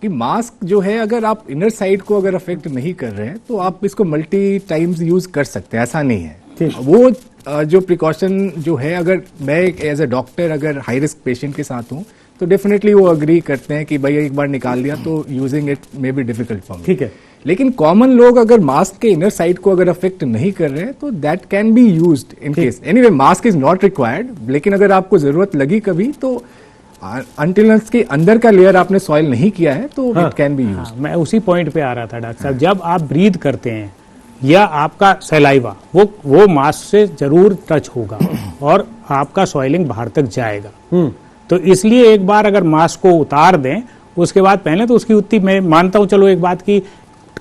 कि मास्क जो है, अगर आप इनर साइड को अगर अफेक्ट नहीं कर रहे हैं तो आप इसको मल्टी टाइम्स यूज कर सकते हैं, ऐसा नहीं है। वो जो प्रिकॉशन जो है, अगर मैं एज ए डॉक्टर अगर हाई रिस्क पेशेंट के साथ हूं तो डेफिनेटली वो अग्री करते हैं कि भाई एक बार निकाल लिया तो using it may be difficult for me. ठीक है। लेकिन कॉमन लोग अगर मास्क के इनर साइड को अगर अफेक्ट नहीं कर रहे हैं तो that can be used in case. Anyway mask is not required, लेकिन अगर आपको जरूरत लगी कभी तो अनटिल के अंदर का लेयर आपने सॉइल नहीं किया है तो इट कैन बी यूज्ड। मैं उसी पॉइंट पे आ रहा था डॉक्टर साहब। जब आप ब्रीथ करते हैं या आपका सलाइवा वो मास्क से जरूर टच होगा और आपका सॉइलिंग बाहर तक जाएगा। तो इसलिए एक बार अगर मास्क को उतार दें, उसके बाद पहले तो उसकी उतनी, मैं मानता हूं चलो एक बात की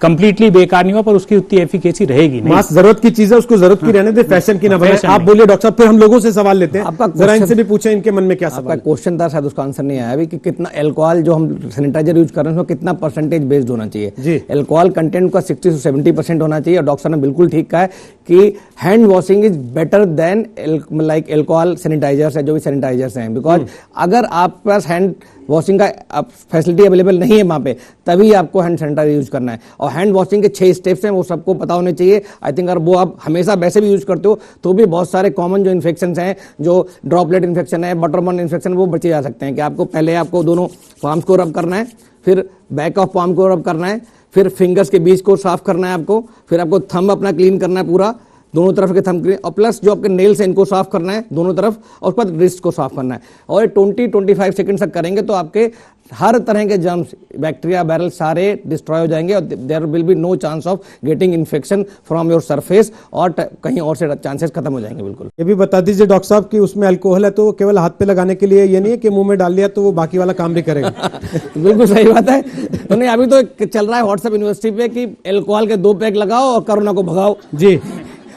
कंप्लीटली बेकार नहीं हुआ, पर उसकी उतनी एफिकेसी रहेगी नहीं। मास्क जरूरत की चीज है, उसको जरूरत की रहने दे, फैशन की ना बने। आप बोलिए डॉक्टर साहब, फिर हम लोगों से सवाल लेते हैं। आपका जरा इनसे भी पूछे इनके मन में क्या सवाल। आपका क्वेश्चन था, शायद उसका आंसर नहीं आया अभी, कि कितना अल्कोहल जो हम सैनिटाइजर यूज कर रहे हैं उसमें कितना परसेंटेज बेस्ड होना चाहिए। जी। अल्कोहल कंटेंट का 60 से 70% होना चाहिए। और डॉक्टर ने बिल्कुल ठीक कहा है कि hand washing is better than like alcohol sanitisers है, जो भी सैनिटाइजर्स हैं। बिकॉज अगर आपके पास हैंड वॉशिंग का फैसिलिटी अवेलेबल नहीं है वहां पे, तभी आपको हैंड सैनिटाइजर यूज करना है। और हैंड वॉशिंग के 6 स्टेप्स हैं, वो सबको पता होने चाहिए। आई थिंक अगर वो आप हमेशा वैसे भी यूज करते हो तो भी बहुत सारे कॉमन जो इन्फेक्शन हैं, जो ड्रॉपलेट इन्फेक्शन है, बटरबॉर्न इन्फेक्शन, वो बचे जा सकते हैं। कि आपको पहले आपको दोनों पाम्स को रब करना है, फिर बैक ऑफ पाम को रब करना है, फिर फिंगर्स के बीच को साफ करना है आपको, फिर आपको थंब अपना क्लीन करना है पूरा, दोनों तरफ के थंब क्लीन, और प्लस जो आपके नेल्स हैं इनको साफ करना है दोनों तरफ, और उसके बाद रिस्ट को साफ करना है। और 20-25 सेकंड तक करेंगे तो आपके हर तरह के जर्म्स, बैक्टीरिया, वायरल सारे डिस्ट्रॉय हो जाएंगे और there will be no chance of getting infection from your surface, और कहीं और से चांसेस खत्म हो जाएंगे। बिल्कुल। ये भी बता दीजिए डॉक्टर साहब कि उसमें अल्कोहल है तो केवल हाथ पे लगाने के लिए, ये नहीं है कि मुंह में डाल लिया तो वो बाकी वाला काम भी करेगा। बिल्कुल सही बात है। तो नहीं, अभी तो चल रहा है व्हाट्सएप यूनिवर्सिटी पे कि अल्कोहल के 2 पैक लगाओ और कोरोना को भगाओ। जी,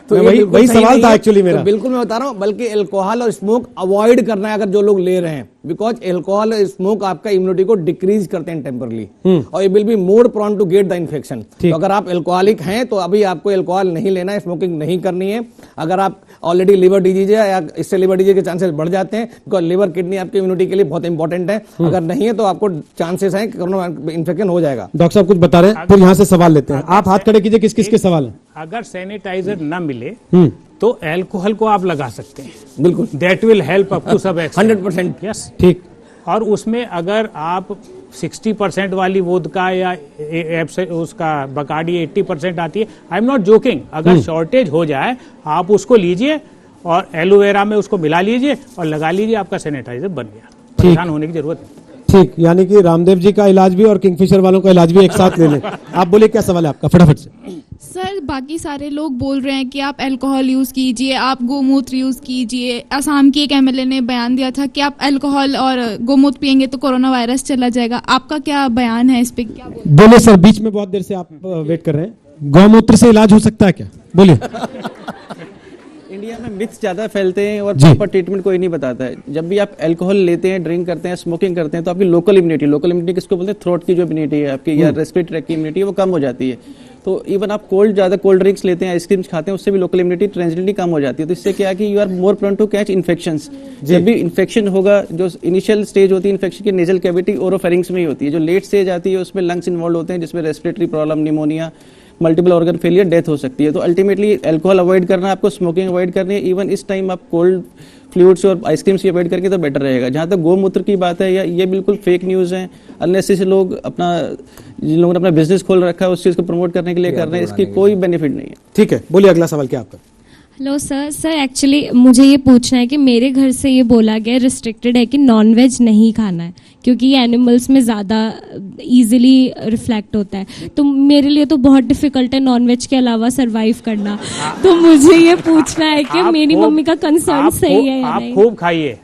तो वही सवाल था एक्चुअली मेरा। तो बिल्कुल मैं बता रहा हूं, बल्कि अल्कोहल और स्मोक अवॉइड करना है अगर जो लोग ले रहे हैं, बिकॉज अल्कोहल और स्मोक आपका इम्यूनिटी को डिक्रीज करते हैं टेम्परली, और you will be more prone to get the infection. तो अगर आप अल्कोहलिक हैं तो अभी आपको अल्कोहल नहीं लेना है, स्मोकिंग नहीं करनी है। अगर आप ऑलरेडी लिवर डिजीज है या इससे लिवर डिजीज के चांसेस बढ़ जाते हैं, बिकॉज लिवर किडनी आपकी इम्यूनिटी के लिए बहुत इंपॉर्टेंट है। अगर नहीं है तो आपको चांसेस है कि कोरोना इन्फेक्शन हो जाएगा। डॉक्टर साहब कुछ बता रहे हैं, फिर यहाँ से सवाल लेते हैं। आप हाथ खड़े कीजिए, किस किस के सवाल है। अगर सैनिटाइजर न मिले तो अल्कोहल को आप लगा सकते हैं। बिल्कुल, that will help up to सब 100%। यस, ठीक। और उसमें अगर आप 60% वाली वोदका या उसका बकाडी 80% आती है, आई एम नॉट जोकिंग, अगर शॉर्टेज हो जाए आप उसको लीजिए और एलोवेरा में उसको मिला लीजिए और लगा लीजिए, आपका सैनिटाइजर बन गया। परेशान होने की जरूरत नहीं। ठीक, यानी कि रामदेव जी का इलाज भी और किंगफिशर वालों का इलाज भी एक साथ ले लें। आप बोलिए क्या सवाल है आपका, फटाफट से। सर, बाकी सारे लोग बोल रहे हैं कि आप अल्कोहल यूज कीजिए, आप गोमूत्र यूज कीजिए। असम की एक एमएलए ने बयान दिया था कि आप अल्कोहल और गोमूत्र पिएंगे तो कोरोना वायरस चला जाएगा। आपका क्या बयान है इस पे, क्या बोलिए सर, बीच में बहुत देर से आप वेट कर रहे हैं। गौमूत्र से इलाज हो सकता है क्या, बोलिए। इंडिया में मिथ्स ज़्यादा फैलते हैं और प्रॉपर ट्रीटमेंट कोई नहीं बताता है। जब भी आप अल्कोहल लेते हैं, ड्रिंक करते हैं, स्मोकिंग करते हैं, तो आपकी लोकल इम्यूनिटी किसको बोलते हैं, थ्रोट की जो इम्यूनिटी है आपकी या रेस्पिरेटरी ट्रैक की इम्यूनिटी है वो कम हो जाती है। तो इवन आप ज़्यादा कोल्ड ड्रिंक्स लेते हैं, आइसक्रीम्स खाते हैं, उससे भी लोकल इम्यूनिटी ट्रांजिटली कम हो जाती है। तो इससे क्या है कि you are more prone to catch infections. जब भी इन्फेक्शन होगा, जो इनिशियल स्टेज होती है इन्फेक्शन की नेजल कैविटी ओरोफेरिंग्स में ही होती है। जो लेट स्टेज आती है उसमें लंग्स इन्वॉल्व होते हैं, जिसमें respiratory problem, pneumonia, multiple organ failure, death हो सकती है। तो अल्टीमेटली अल्कोहल अवॉइड करना है आपको, स्मोकिंग अवॉइड करनी है। इवन इस टाइम आप कोल्ड फ्लूइड्स और आइसक्रीम्स की अवॉइड करके तो बेटर रहेगा। जहाँ तक गोमूत्र की बात है, या ये बिल्कुल फेक न्यूज़ है, अननेसेसरी लोग अपना, जिन लोगों ने अपना बिजनेस खोल रखा है उस चीज़ को प्रमोट करने के लिए कर रहे हैं, इसकी कोई बेनिफिट नहीं है। ठीक है, बोलिए अगला सवाल क्या आपका। हेलो सर, एक्चुअली मुझे ये पूछना है कि मेरे घर से ये बोला गया, रिस्ट्रिक्टेड है कि नॉनवेज नहीं खाना है क्योंकि ये एनिमल्स में ज़्यादा इजीली रिफ्लेक्ट होता है। तो मेरे लिए तो बहुत डिफिकल्ट है नॉनवेज के अलावा सरवाइव करना। तो मुझे ये पूछना है कि मेरी मम्मी का कंसर्न सही है या नहीं। आप खूब खाइए,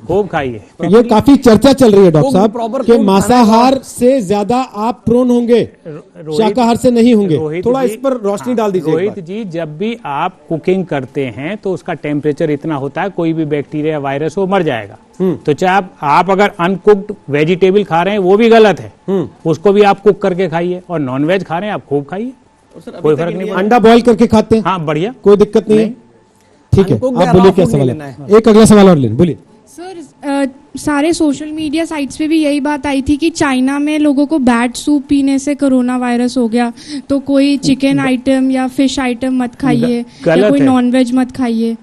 खूब खाइए। ये काफी चर्चा चल रही है डॉक्टर साहब कि मांसाहार से ज्यादा आप प्रोन होंगे, शाकाहार से नहीं होंगे। थोड़ा इस पर रोशनी डाल दीजिए। रोहित जी, जब भी आप कुकिंग करते हैं तो उसका टेम्परेचर इतना होता है, कोई भी बैक्टीरिया वायरस वो मर जाएगा। तो चाहे आप अगर अनकुक्ड वेजिटेबल खा रहे हैं वो भी गलत है, उसको भी आप कुक करके खाइए। और नॉनवेज खा रहे हैं आप खूब खाइए, कोई फर्क नहीं। अंडा बॉईल करके खाते हैं, हाँ बढ़िया, कोई दिक्कत नहीं है। ठीक है, आप बोलिए क्या सवाल है। एक अगला सवाल और लें, बोलिए। सर, सारे सोशल मीडिया साइट्स पे भी यही बात आई थी कि चाइना में लोगों को बैट सूप पीने से कोरोना वायरस हो गया। तो कोई चिकन आइटम या फिश आइटम मत खाइए, या कोई नॉनवेज मत खाइए।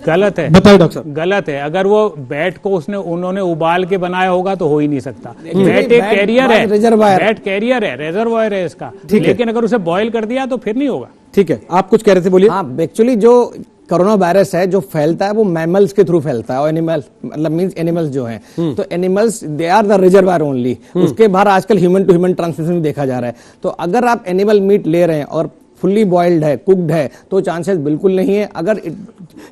गलत है, बताइए डॉक्टर साहब। गलत है। अगर वो बैट को उन्होंने उबाल के बनाया होगा तो हो ही नहीं सकता। बैट एक कैरियर है, बैट कैरियर है, रेजर्वायर है इसका। लेकिन अगर उसे बॉयल कर दिया तो फिर नहीं होगा। ठीक है, आप कुछ कह रहे थे, बोलिए। हाँ, एक्चुअली जो कोरोना वायरस है जो फैलता है वो मैमल्स के थ्रू फैलता है, और एनिमल मतलब मींस एनिमल्स जो हैं, तो animals they are the reservoir only. उसके बाहर आजकल ह्यूमन टू ह्यूमन ट्रांसमिशन देखा जा रहा है। तो अगर आप एनिमल मीट ले रहे हैं और फुल्ली बॉइल्ड है, कुक्ड है, तो चांसेस बिल्कुल नहीं है। अगर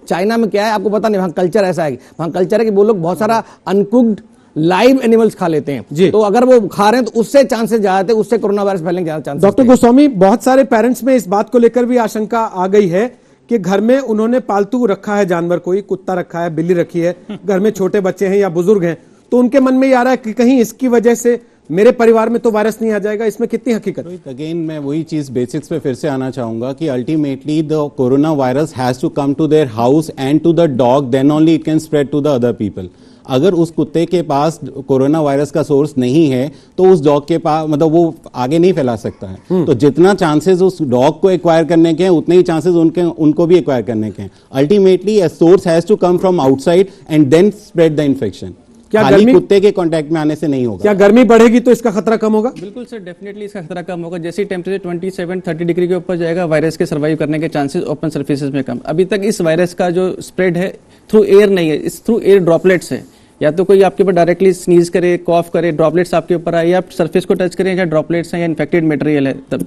चाइना में क्या है आपको पता नहीं, वहाँ कल्चर ऐसा है, वहाँ कल्चर है कि वो लोग बहुत सारा अनकुक्ड लाइव एनिमल्स खा लेते हैं। तो अगर वो खा रहे हैं तो उससे चांसेस ज्यादा थे, उससे कोरोना वायरस फैलने के ज्यादा चांसेस। डॉक्टर गोस्वामी, बहुत सारे पेरेंट्स में इस बात को लेकर भी आशंका आ गई है कि घर में उन्होंने पालतू रखा है जानवर, कोई कुत्ता रखा है, बिल्ली रखी है, घर में छोटे बच्चे हैं या बुजुर्ग हैं, तो उनके मन में ये आ रहा है कि कहीं इसकी वजह से मेरे परिवार में तो वायरस नहीं आ जाएगा। इसमें कितनी हकीकत? अगेन मैं वही चीज बेसिक्स पे फिर से आना चाहूंगा कि ultimately the corona virus has to come to their house and to the dog, then only it can spread to the other people. अगर उस कुत्ते के पास कोरोना वायरस का सोर्स नहीं है तो उस डॉग के पास मतलब वो आगे नहीं फैला सकता है। तो जितना चांसेस उस डॉग को एक्वायर करने के हैं उतने ही चांसेस उनको भी एक्वायर करने के हैं। Ultimately a source has to come from outside and then spread the infection. क्या गर्मी कुत्ते के कांटेक्ट में आने से नहीं होगा? क्या गर्मी बढ़ेगी तो इसका खतरा कम होगा? बिल्कुल सर, डेफिनेटली इसका खतरा कम होगा। जैसे टेम्परेचर 27-30 डिग्री के ऊपर जाएगा, वायरस के सर्वाइव करने के चांसेस ओपन सर्फेसेस में कम। अभी तक इस वायरस का जो स्प्रेड है थ्रू एयर नहीं है, इस थ्रू एयर ड्रॉपलेट्स है। या तो कोई आपके ऊपर डायरेक्टली स्नीज करे, कॉफ करे, ड्रॉपलेट्स आपके ऊपर आए, या सरफेस को टच करें या ड्रॉपलेट्स हैं या इन्फेक्टेड मटेरियल है तब।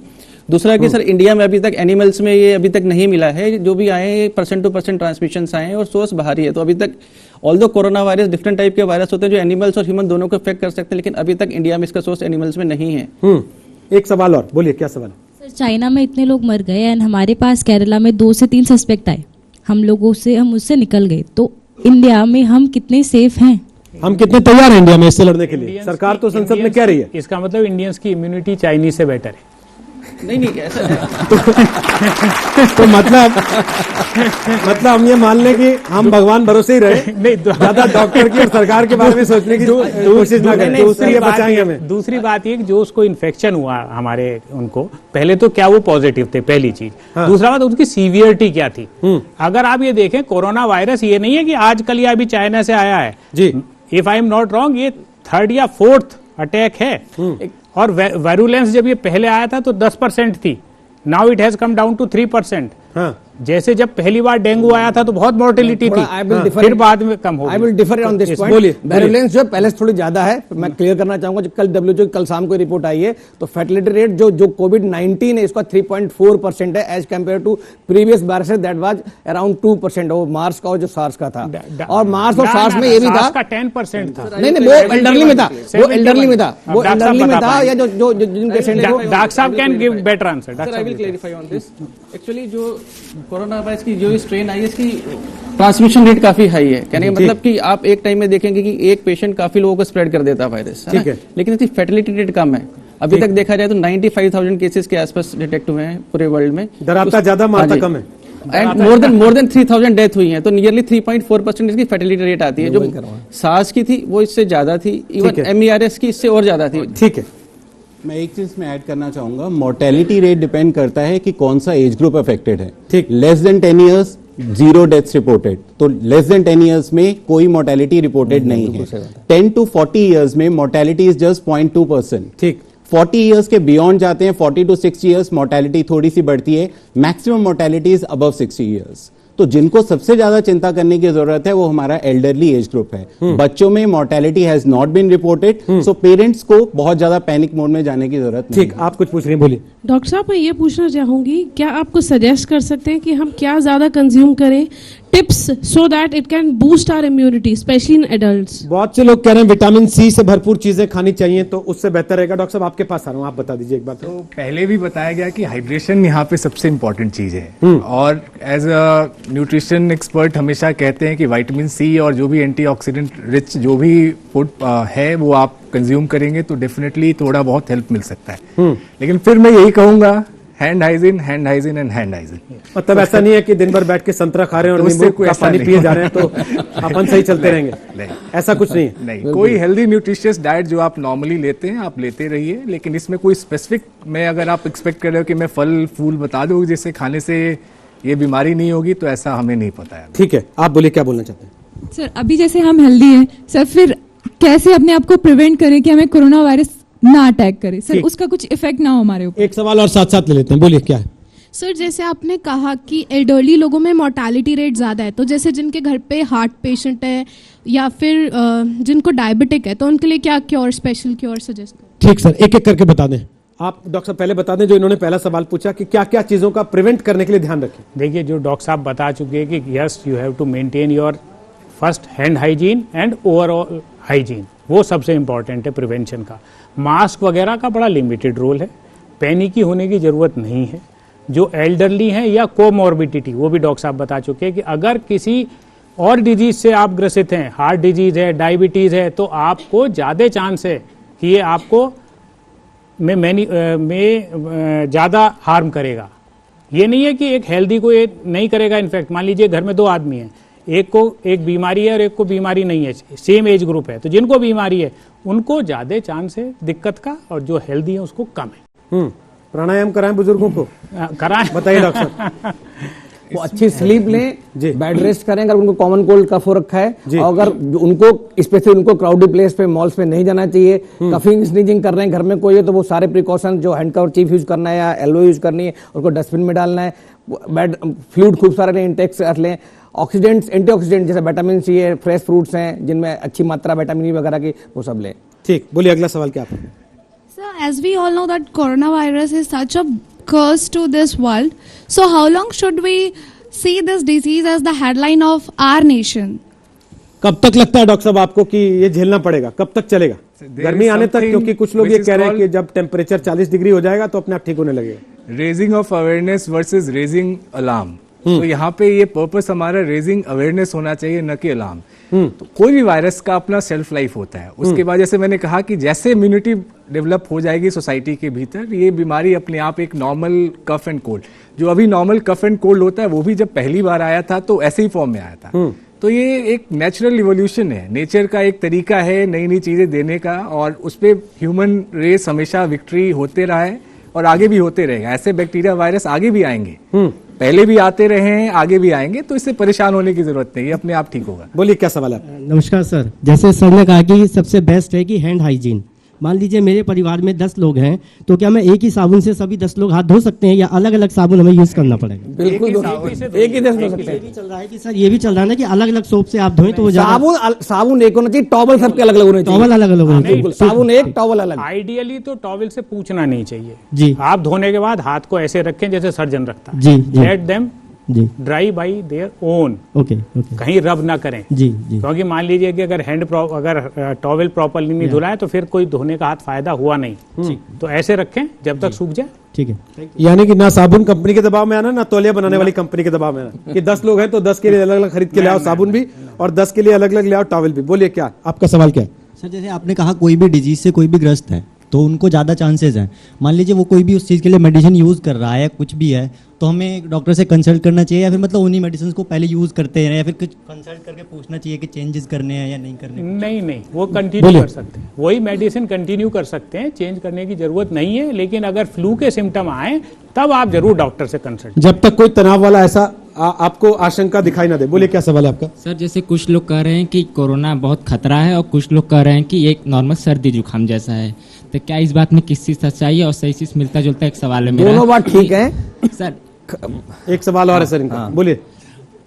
दूसरा कि सर इंडिया में अभी तक एनिमल्स में ये अभी तक नहीं मिला है, जो भी आए हैं पर्सन टू पर्सन ट्रांसमिशन आए हैं और सोर्स बाहरी है। तो अभी तक although corona virus different type के वायरस होते हैं जो एनिमल्स और ह्यूमन दोनों को इफेक्ट कर सकते हैं, लेकिन अभी तक इंडिया में इसका सोर्स एनिमल्स में नहीं है। एक सवाल और, बोलिए क्या सवाल है? सर, चाइना में इतने लोग मर गए एंड हमारे पास केरला में 2 से 3 सस्पेक्ट आए, हम उससे निकल गए, तो इंडिया में हम कितने सेफ हैं? हम कितने तैयार हैं इंडिया में इससे लड़ने के लिए? सरकार तो संसद में कह रही है। इसका मतलब इंडियंस की इम्यूनिटी चाइनीज से बेटर है। नहीं ऐसा तो मतलब हम ये मान लें कि हम भगवान भरोसे ही रहे, नहीं ज्यादा डॉक्टर की और सरकार के बारे में सोचने की कोशिश ना करें, दूसरी बात ये कि जो उसको इन्फेक्शन हुआ हमारे उनको, पहले तो क्या वो पॉजिटिव थे, पहली चीज। दूसरा बात उनकी सीवियरिटी क्या थी। अगर आप ये देखें कोरोना वायरस ये नहीं है कि आज कल या अभी चाइना से आया है जी। If I am not wrong, ये थर्ड या फोर्थ अटैक है। और वायरुलेंस जब ये पहले आया था तो 10% थी, now it has come down to 3%। जैसे जब पहली बार डेंगू आया था तो बहुत मोर्टेलिटी थी, फिर बाद में कम हो गई। I will differ on this point. Virulence जो पहले से थोड़ी ज्यादा है, मैं क्लियर करना चाहूंगा। जब कल WHO की कल शाम को रिपोर्ट आई है तो फर्टिलिटी रेट जो कोविड-19 है इसका 3.4% है as compare to previous viruses that was around 2%। वो मार्स का और जो सार्स का था, और मार्स और सार्स में ये भी था 10% था। नहीं वो एल्डरली में था, वो एल्डरली में था, वो एल्डरली में था, या जो जिन पेशेंट को डॉक्टर साहब can give better answer. I will clarify on this. Actually जो कोरोना वायरस की जो स्ट्रेन आई है इसकी ट्रांसमिशन रेट काफी हाई है। कहने का मतलब कि आप एक टाइम में देखेंगे कि एक पेशेंट काफी लोगों को स्प्रेड कर देता है वायरस, ठीक है, लेकिन इसकी फर्टिलिटी रेट कम है। अभी तक देखा जाए तो 95,000 केसेस के आसपास डिटेक्ट हुए हैं पूरे वर्ल्ड में। डराता ज्यादा मारता कम है, एंड मोर देन 3,000 डेथ हुई हैं, तो नियरली 3.4% इसकी फर्टिलिटी रेट आती है। जो सार्स की थी वो इससे ज्यादा थी, इवन MERS की इससे और ज्यादा थी। ठीक है, मैं एक चीज में ऐड करना चाहूंगा, मोर्टेलिटी रेट डिपेंड करता है कि कौन सा एज ग्रुप अफेक्टेड है। ठीक, less than 10 years 0 deaths reported, तो लेस देन 10 इयर्स में कोई मोर्टेलिटी रिपोर्टेड नहीं है। 10 to 40 इयर्स में मोर्टेलिटी इज जस्ट 0.2%। ठीक, 40 इयर्स के बियॉन्ड जाते हैं, 40 to 60 इयर्स मोर्टेलिटी थोड़ी सी बढ़ती है, maximum mortality is above 60 years. तो जिनको सबसे ज्यादा चिंता करने की जरूरत है वो हमारा एल्डरली एज ग्रुप है। बच्चों में mortality has not been reported, so parents को बहुत ज्यादा पैनिक मोड में जाने की जरूरत नहीं। ठीक, आप कुछ पूछ रही हैं, बोलिए। डॉक्टर साहब, मैं ये पूछना चाहूंगी, क्या आपको सजेस्ट कर सकते हैं कि हम क्या ज्यादा कंज्यूम करें, tips so that it can boost our immunity specially in adults? बहुत से लोग कह रहे हैं विटामिन सी से भरपूर चीजें खानी चाहिए, तो उससे बेहतर रहेगा। डॉक्टर साहब आपके पास आ रहा हूँ, आप बता दीजिए एक बात। तो पहले भी बताया गया कि हाइड्रेशन यहाँ पे सबसे इंपॉर्टेंट चीज है, और एज अ न्यूट्रिशन एक्सपर्ट हमेशा कहते हैं कि विटामिन सी और जो भी एंटीऑक्सीडेंट रिच जो भी फूड है वो आप कंज्यूम करेंगे तो डेफिनेटली थोड़ा बहुत हेल्प मिल सकता है। लेकिन फिर मैं यही कहूंगा, hand hygiene and hand hygiene. मतलब ऐसा नहीं है कि दिन भर बैठ के संतरा खा रहे हैं और नींबू का पानी पिए जा रहे हैं तो अपन सही चलते रहेंगे, नहीं, ऐसा कुछ नहीं है। नहीं, कोई हेल्दी न्यूट्रिशियस डाइट जो आप नॉर्मली लेते हैं आप लेते रहिए, लेकिन इसमें कोई स्पेसिफिक मैं अगर आप एक्सपेक्ट कर रहे हो कि मैं फल फूल बता दूं जिससे खाने से ये बीमारी नहीं होगी, तो ऐसा हमें नहीं पता है। ठीक है, आप बोलिए क्या बोलना चाहते हैं। सर, अभी जैसे हम हेल्दी हैं सर, फिर कैसे अपने आप को प्रिवेंट करें कि हमें कोरोना वायरस ना अटैक करे सर, उसका कुछ इफेक्ट ना हो हमारे ऊपर? एक सवाल और साथ साथ ले लेते हैं, बोलिए क्या है। सर, जैसे आपने कहा कि एल्डरली लोगों में मोर्टालिटी रेट ज़्यादा है, तो जैसे जिनके घर पे हार्ट पेशेंट है या फिर जिनको डायबिटिक है, तो उनके लिए क्या क्योर, स्पेशल क्योर सजेस्ट करें? ठीक सर, एक एक करके बता दें। आप डॉक्टर साहब पहले बता दें, जो इन्होंने पहला सवाल पूछा कि क्या क्या चीजों का प्रिवेंट करने के लिए ध्यान रखें। देखिए, जो डॉक्टर साहब बता चुके हैं कि yes you have to maintain your first hand hygiene and overall hygiene, वो सबसे इंपॉर्टेंट है प्रिवेंशन का। मास्क वगैरह का बड़ा लिमिटेड रोल है, पैनिकी होने की जरूरत नहीं है। जो एल्डरली हैं या कोमॉर्बिडिटी, वो भी डॉक्टर साहब बता चुके हैं कि अगर किसी और डिजीज से आप ग्रसित हैं, हार्ट डिजीज है, डायबिटीज है, तो आपको ज़्यादा चांस है कि ये आपको में ज़्यादा हार्म करेगा। ये नहीं है कि एक हेल्दी को ये नहीं करेगा। इनफैक्ट मान लीजिए घर में 2 आदमी हैं, एक को एक बीमारी है और एक को बीमारी नहीं है, सेम एज ग्रुप है, तो जिनको बीमारी है उनको ज़्यादा चांस है दिक्कत का, और जो हेल्दी है उसको कम है। प्राणायाम कराएं बुजुर्गों को, कराएं। बताइए डॉक्टर साहब। वो अच्छी स्लीप लें, बेड रेस्ट करें अगर उनको कॉमन कोल्ड कफ हो रखा है, और अगर उनको स्पेशली उनको क्राउडेड प्लेस पे, मॉल्स पे नहीं जाना चाहिए। कफिंग स्नीजिंग कर रहे हैं घर में कोई है तो वो सारे प्रिकॉशन जो हैंड कर्चीफ यूज करना है या एल्बो यूज करनी है उनको डस्टबिन में डालना है। बेड फ्लूइड खूब सारे इंटेक्स रख लें। ऑक्सीडेंट्स, एंटीऑक्सीडेंट जैसे विटामिन सी है, फ्रेश फ्रूट्स हैं जिनमें अच्छी मात्रा विटामिन ई वगैरह की, वो सब लें। ठीक, बोलिए अगला सवाल क्या है। Sir, as we all know that coronavirus is such a curse to this world, so how long should we see this disease as the headline of our nation? कब तक लगता है डॉक्टर साहब आपको कि ये झेलना पड़ेगा, कब तक चलेगा? गर्मी आने तक, क्योंकि कुछ लोग ये कह रहे हैं कि जब टेम्परेचर 40 डिग्री हो जाएगा तो अपने आप ठीक होने लगेगा। Raising of awareness versus raising alarm. तो यहाँ पे ये पर्पस हमारा रेजिंग अवेयरनेस होना चाहिए, न कि अलार्म। तो कोई भी वायरस का अपना सेल्फ लाइफ होता है। उसके बाद जैसे मैंने कहा कि जैसे इम्यूनिटी डेवलप हो जाएगी सोसाइटी के भीतर, ये बीमारी अपने आप एक नॉर्मल कफ एंड कोल्ड, जो अभी नॉर्मल कफ एंड कोल्ड होता है वो भी जब पहली बार आया था तो ऐसे ही फॉर्म में आया था। तो ये एक नेचुरल इवोल्यूशन है, नेचर का एक तरीका है नई नई चीजें देने का, और उस पर ह्यूमन रेस हमेशा विक्ट्री होते रहा है और आगे भी होते रहेगा। ऐसे बैक्टीरिया वायरस आगे भी आएंगे। पहले भी आते रहे हैं, आगे भी आएंगे, तो इससे परेशान होने की जरूरत नहीं है, अपने आप ठीक होगा। बोलिए क्या सवाल है? नमस्कार सर, जैसे सर ने कहा कि सबसे बेस्ट है कि हैंड हाइजीन। मान लीजिए मेरे परिवार में 10 लोग हैं, तो क्या मैं एक ही साबुन से सभी 10 लोग हाथ धो सकते हैं या अलग अलग साबुन हमें यूज करना पड़ेगा? बिल्कुल एक ही धो सकते हैं। चल रहा है कि सर ये भी चल रहा है ना कि अलग अलग सोप से आप धोएं तो वो साबुन एक होना चाहिए, टॉवल सबके अलग अलग होने चाहिए। टॉवल अलग अलग होने चाहिए, साबुन एक, टॉवल अलग। आइडियली तो टॉवल से पूछना नहीं चाहिए जी। आप धोने के बाद हाथ को ऐसे रखें जैसे सर्जन रखता है। जी, जी। लेट देम जी dry by their own. Okay okay, कहीं रब ना करें। जी जी। क्योंकि मान लीजिए कि अगर टॉवल प्रॉपरली नहीं धुला है तो फिर कोई धोने का हाथ फायदा हुआ नहीं। तो ऐसे रखें जब तक सूख जाए। ठीक है। यानी कि ना साबुन कंपनी के दबाव में आना, ना तौलिया बनाने वाली कंपनी के दबाव में आना कि 10 लोग हैं तो 10 के लिए अलग अलग खरीद के ले आओ साबुन भी, और 10 के लिए अलग अलग ले आओ टॉवल भी। बोलिए क्या आपका सवाल क्या है? सर जैसे आपने कहा कोई भी डिजीज से कोई भी ग्रस्त है तो उनको ज़्यादा चांसेस हैं। मान लीजिए वो कोई भी उस चीज़ के लिए मेडिसिन यूज़ कर रहा है, कुछ भी है, तो हमें डॉक्टर से कंसल्ट करना चाहिए या फिर मतलब उन्हीं मेडिसिन को पहले यूज़ करते हैं या फिर कुछ कंसल्ट करके पूछना चाहिए कि चेंजेस करने हैं या नहीं करने? नहीं, वो कंटिन्यू कर सकते हैं, वही मेडिसिन कंटिन्यू कर सकते हैं, चेंज करने की जरूरत नहीं है। लेकिन अगर फ्लू के सिम्टम आए तब आप जरूर डॉक्टर से कंसल्ट। जब तक कोई तनाव वाला ऐसा आपको आशंका दिखाई ना दे। बोलिए क्या सवाल है आपका? सर जैसे कुछ लोग कह रहे हैं कि कोरोना बहुत खतरा है और कुछ लोग कह रहे हैं कि एक नॉर्मल सर्दी जुकाम जैसा है, तो क्या इस बात में किस चीज सच्चाई है और सही चीज मिलता जुलता एक सवाल है मेरा। दोनों बात ठीक है सर। एक सवाल और है सर इनका, बोलिए।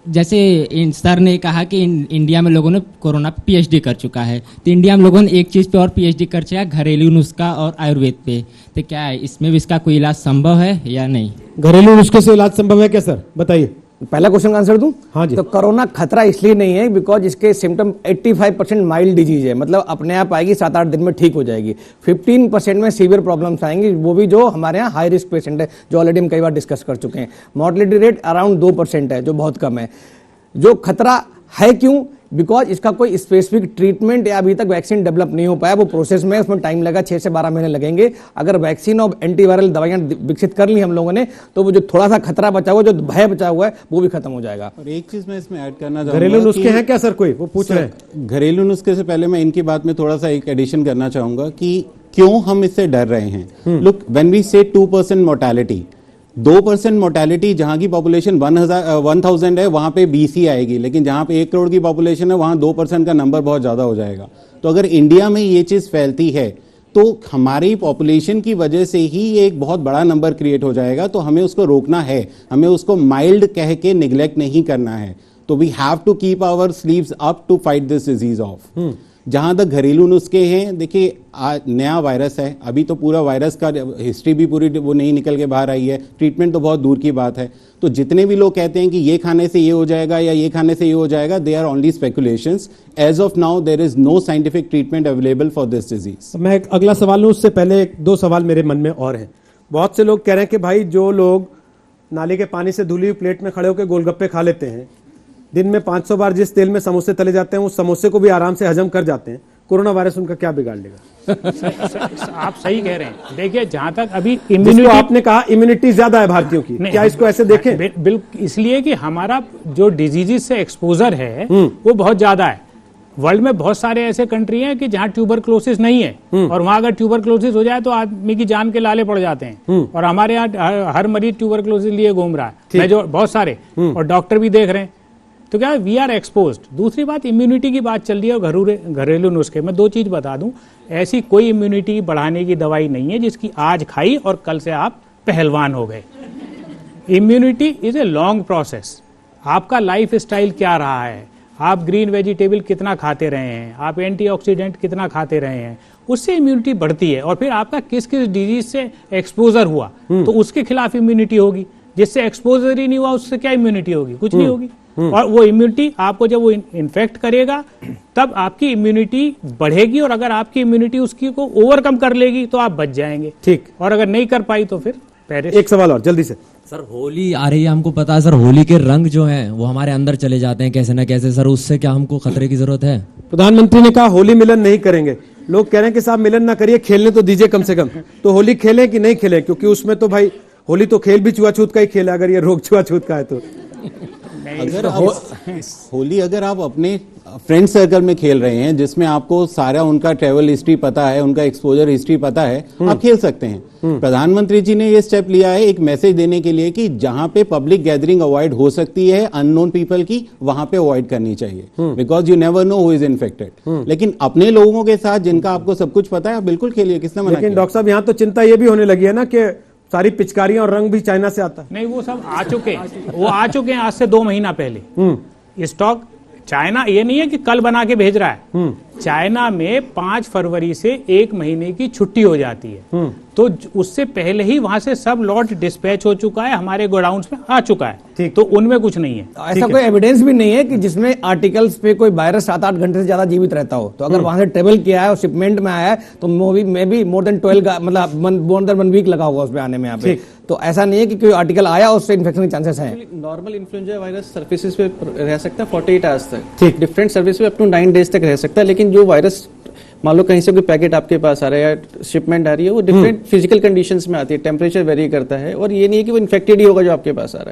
जैसे सर ने कहा कि इंडिया में लोगों ने कोरोना पे पीएचडी कर चुका है, तो इंडिया में लोगों ने एक चीज पे और पीएचडी कर चुका है, घरेलू नुस्खा और आयुर्वेद पे, तो क्या इसमें भी इसका कोई इलाज संभव है या नहीं? घरेलू नुस्खे से इलाज संभव है क्या सर? बताइए। पहला क्वेश्चन का आंसर दूं? हाँ जी। तो कोरोना खतरा इसलिए नहीं है बिकॉज इसके सिम्टम 85% माइल्ड डिजीज है, मतलब अपने आप आएगी, 7-8 दिन में ठीक हो जाएगी। 15% में सीवियर प्रॉब्लम्स आएंगी, वो भी जो हमारे यहाँ हाई रिस्क पेशेंट है, जो ऑलरेडी हम कई बार डिस्कस कर चुके हैं। मॉर्टेलिटी रेट अराउंड 2% है, जो बहुत कम है। जो खतरा है क्यों? बिकॉज इसका कोई स्पेसिफिक ट्रीटमेंट या अभी तक वैक्सीन डेवलप नहीं हो पाया, वो प्रोसेस में, उसमें टाइम लगा, 6 से 12 महीने लगेंगे। अगर वैक्सीन और एंटीवायरल दवाइयां विकसित कर ली हम लोगों ने, तो वो जो थोड़ा सा खतरा बचा हुआ, जो भय बचा हुआ है, वो भी खत्म हो जाएगा। और एक चीज मैं इसमें ऐड करना चाहूंगा, घरेलू नुस्खे हैं क्या सर? कोई वो पूछ रहे हैं। घरेलू नुस्खे से पहले मैं इनकी बात में थोड़ा सा एक एडिशन करना चाहूंगा कि क्यों हम इससे डर रहे हैं। लुक, व्हेन वी से 2% मोर्टेलिटी, 2% मोर्टेलिटी, जहां की पॉपुलेशन 1000 है वहां पे 20 ही आएगी, लेकिन जहां पे 1 करोड़ की पॉपुलेशन है वहां 2% का नंबर बहुत ज्यादा हो जाएगा। तो अगर इंडिया में ये चीज फैलती है तो हमारी पॉपुलेशन की वजह से ही एक बहुत बड़ा नंबर क्रिएट हो जाएगा। तो हमें उसको रोकना है, हमें उसको माइल्ड कह के निग्लेक्ट नहीं करना है। तो we have to keep our sleeves up to fight this disease off. जहां तक घरेलू नुस्खे हैं, देखिए नया वायरस है, अभी तो पूरा वायरस का हिस्ट्री भी पूरी वो नहीं निकल के बाहर आई है, ट्रीटमेंट तो बहुत दूर की बात है। तो जितने भी लोग कहते हैं कि ये खाने से ये हो जाएगा या ये खाने से ये हो जाएगा, they are only speculations. As of now there is no scientific treatment available for this disease. मैं एक अगला सवाल लूं, उससे पहले 2 सवाल मेरे मन में और हैं। बहुत से लोग कह रहे हैं कि भाई जो लोग नाले के पानी से धुली हुई प्लेट में खड़े होकर गोलगप्पे खा लेते हैं, दिन में 500 बार जिस तेल में समोसे तले जाते हैं, उस समोसे को भी आराम से हजम कर जाते हैं, कोरोना वायरस उनका क्या बिगाड़ लेगा? आप सही कह रहे हैं। देखिए जहां तक अभी इम्यूनिटी, आपने कहा इम्यूनिटी ज्यादा है भारतीयों की, क्या इसको ऐसे देखें? बिल्कुल, इसलिए कि हमारा जो डिजीजेस से एक्सपोजर है वो बहुत ज्यादा है। वर्ल्ड में बहुत सारे ऐसे कंट्री हैं कि जहां ट्यूबरक्लोसिस नहीं है, और वहां अगर ट्यूबरक्लोसिस हो जाए तो आदमी की जान के लाले पड़ जाते हैं। और हमारे यहाँ हर मरीज ट्यूबरक्लोसिस लिए घूम रहा है, जो बहुत सारे, और डॉक्टर भी देख रहे हैं। तो क्या वी आर एक्सपोज्ड। दूसरी बात, इम्यूनिटी की बात चल रही है और घरेलू नुस्खे में 2 चीज बता दूं, ऐसी कोई इम्यूनिटी बढ़ाने की दवाई नहीं है जिसकी आज खाई और कल से आप पहलवान हो गए। Immunity is a long process. आपका लाइफ स्टाइल क्या रहा है, आप ग्रीन वेजिटेबल कितना खाते रहे हैं, आप एंटीऑक्सीडेंट कितना खाते रहे हैं, उससे इम्यूनिटी बढ़ती है। और फिर आपका किस किस डिजीज से एक्सपोजर हुआ तो उसके खिलाफ इम्यूनिटी होगी। जिससे एक्सपोजर ही नहीं हुआ उससे क्या इम्यूनिटी होगी? कुछ नहीं होगी। और वो इम्यूनिटी आपको जब वो इन्फेक्ट करेगा तब आपकी इम्यूनिटी बढ़ेगी, और अगर आपकी इम्यूनिटी उसकी को ओवरकम कर लेगी तो आप बच जाएंगे। ठीक। और अगर नहीं कर पाई तो फिर पेरिश। एक सवाल और जल्दी से। सर होली आ रही है, हमको पता है सर, होली के रंग जो हैं वो हमारे अंदर चले जाते हैं कैसे ना कैसे, सर उससे क्या हमको खतरे की जरूरत है? प्रधानमंत्री ने कहा होली मिलन नहीं करेंगे। लोग कह रहे हैं कि साहब मिलन ना करिए, खेलने तो दीजिए कम से कम। तो होली खेलें कि नहीं खेलें? क्योंकि उसमें तो भाई होली तो खेल भी छुआछूत का ही खेल है, अगर ये रोग छुआछूत का है तो। अगर होली अगर आप अपने फ्रेंड सर्कल में खेल रहे हैं जिसमें आपको सारा उनका ट्रैवल हिस्ट्री पता है, उनका एक्सपोजर हिस्ट्री पता है, आप खेल सकते हैं। प्रधानमंत्री जी ने ये स्टेप लिया है एक मैसेज देने के लिए कि जहां पे पब्लिक गैदरिंग अवॉइड हो सकती है अननोन पीपल की, वहां पे अवॉइड करनी चाहिए, because you never know who is infected. लेकिन अपने लोगों के साथ जिनका आपको सब कुछ पता है आप बिल्कुल खेलिए, किसने मना किया? लेकिन डॉक्टर साहब यहाँ तो चिंता ये भी होने लगी है ना कि सारी पिचकारियां और रंग भी चाइना से आता है। नहीं, वो सब आ चुके हैं, वो आ चुके हैं आज से 2 महीना पहले। स्टॉक चाइना ये नहीं है कि कल बना के भेज रहा है, चाइना में 5 फरवरी से 1 महीने की छुट्टी हो जाती है, तो उससे पहले ही वहां से सब लॉट डिस्पैच हो चुका है, हमारे गोडाउन्स में आ चुका है, तो उनमें कुछ नहीं है। ऐसा कोई एविडेंस भी नहीं है कि जिसमें आर्टिकल्स पे कोई वायरस 7-8 घंटे से ज्यादा जीवित रहता हो, तो अगर वहां से ट्रेवल किया है और शिपमेंट में आया है तो मे बी मोर देन 12 मतलब मोर देन 1 वीक लगा होगा उसमें आने में यहाँ पे। तो ऐसा नहीं है कि कोई आर्टिकल आया उससे इन्फेक्शन के चांसेस हैं। नॉर्मल इन्फ्लुएंजा वायरस सर्फेसिस पे रह सकता है 48 आवर्स तक, ठीक, डिफरेंट सर्विस पे अप टू 9 डेज तक रह सकता है। लेकिन जो वायरस मान लो कहीं से कोई पैकेट आपके पास आ रहा है या शिपमेंट आ रही है, वो डिफरेंट फिजिकल कंडीशंस में आती है, टेम्परेचर वेरी करता है, और ये नहीं है कि वो इन्फेक्टेड ही होगा जो आपके पास आ रहा है।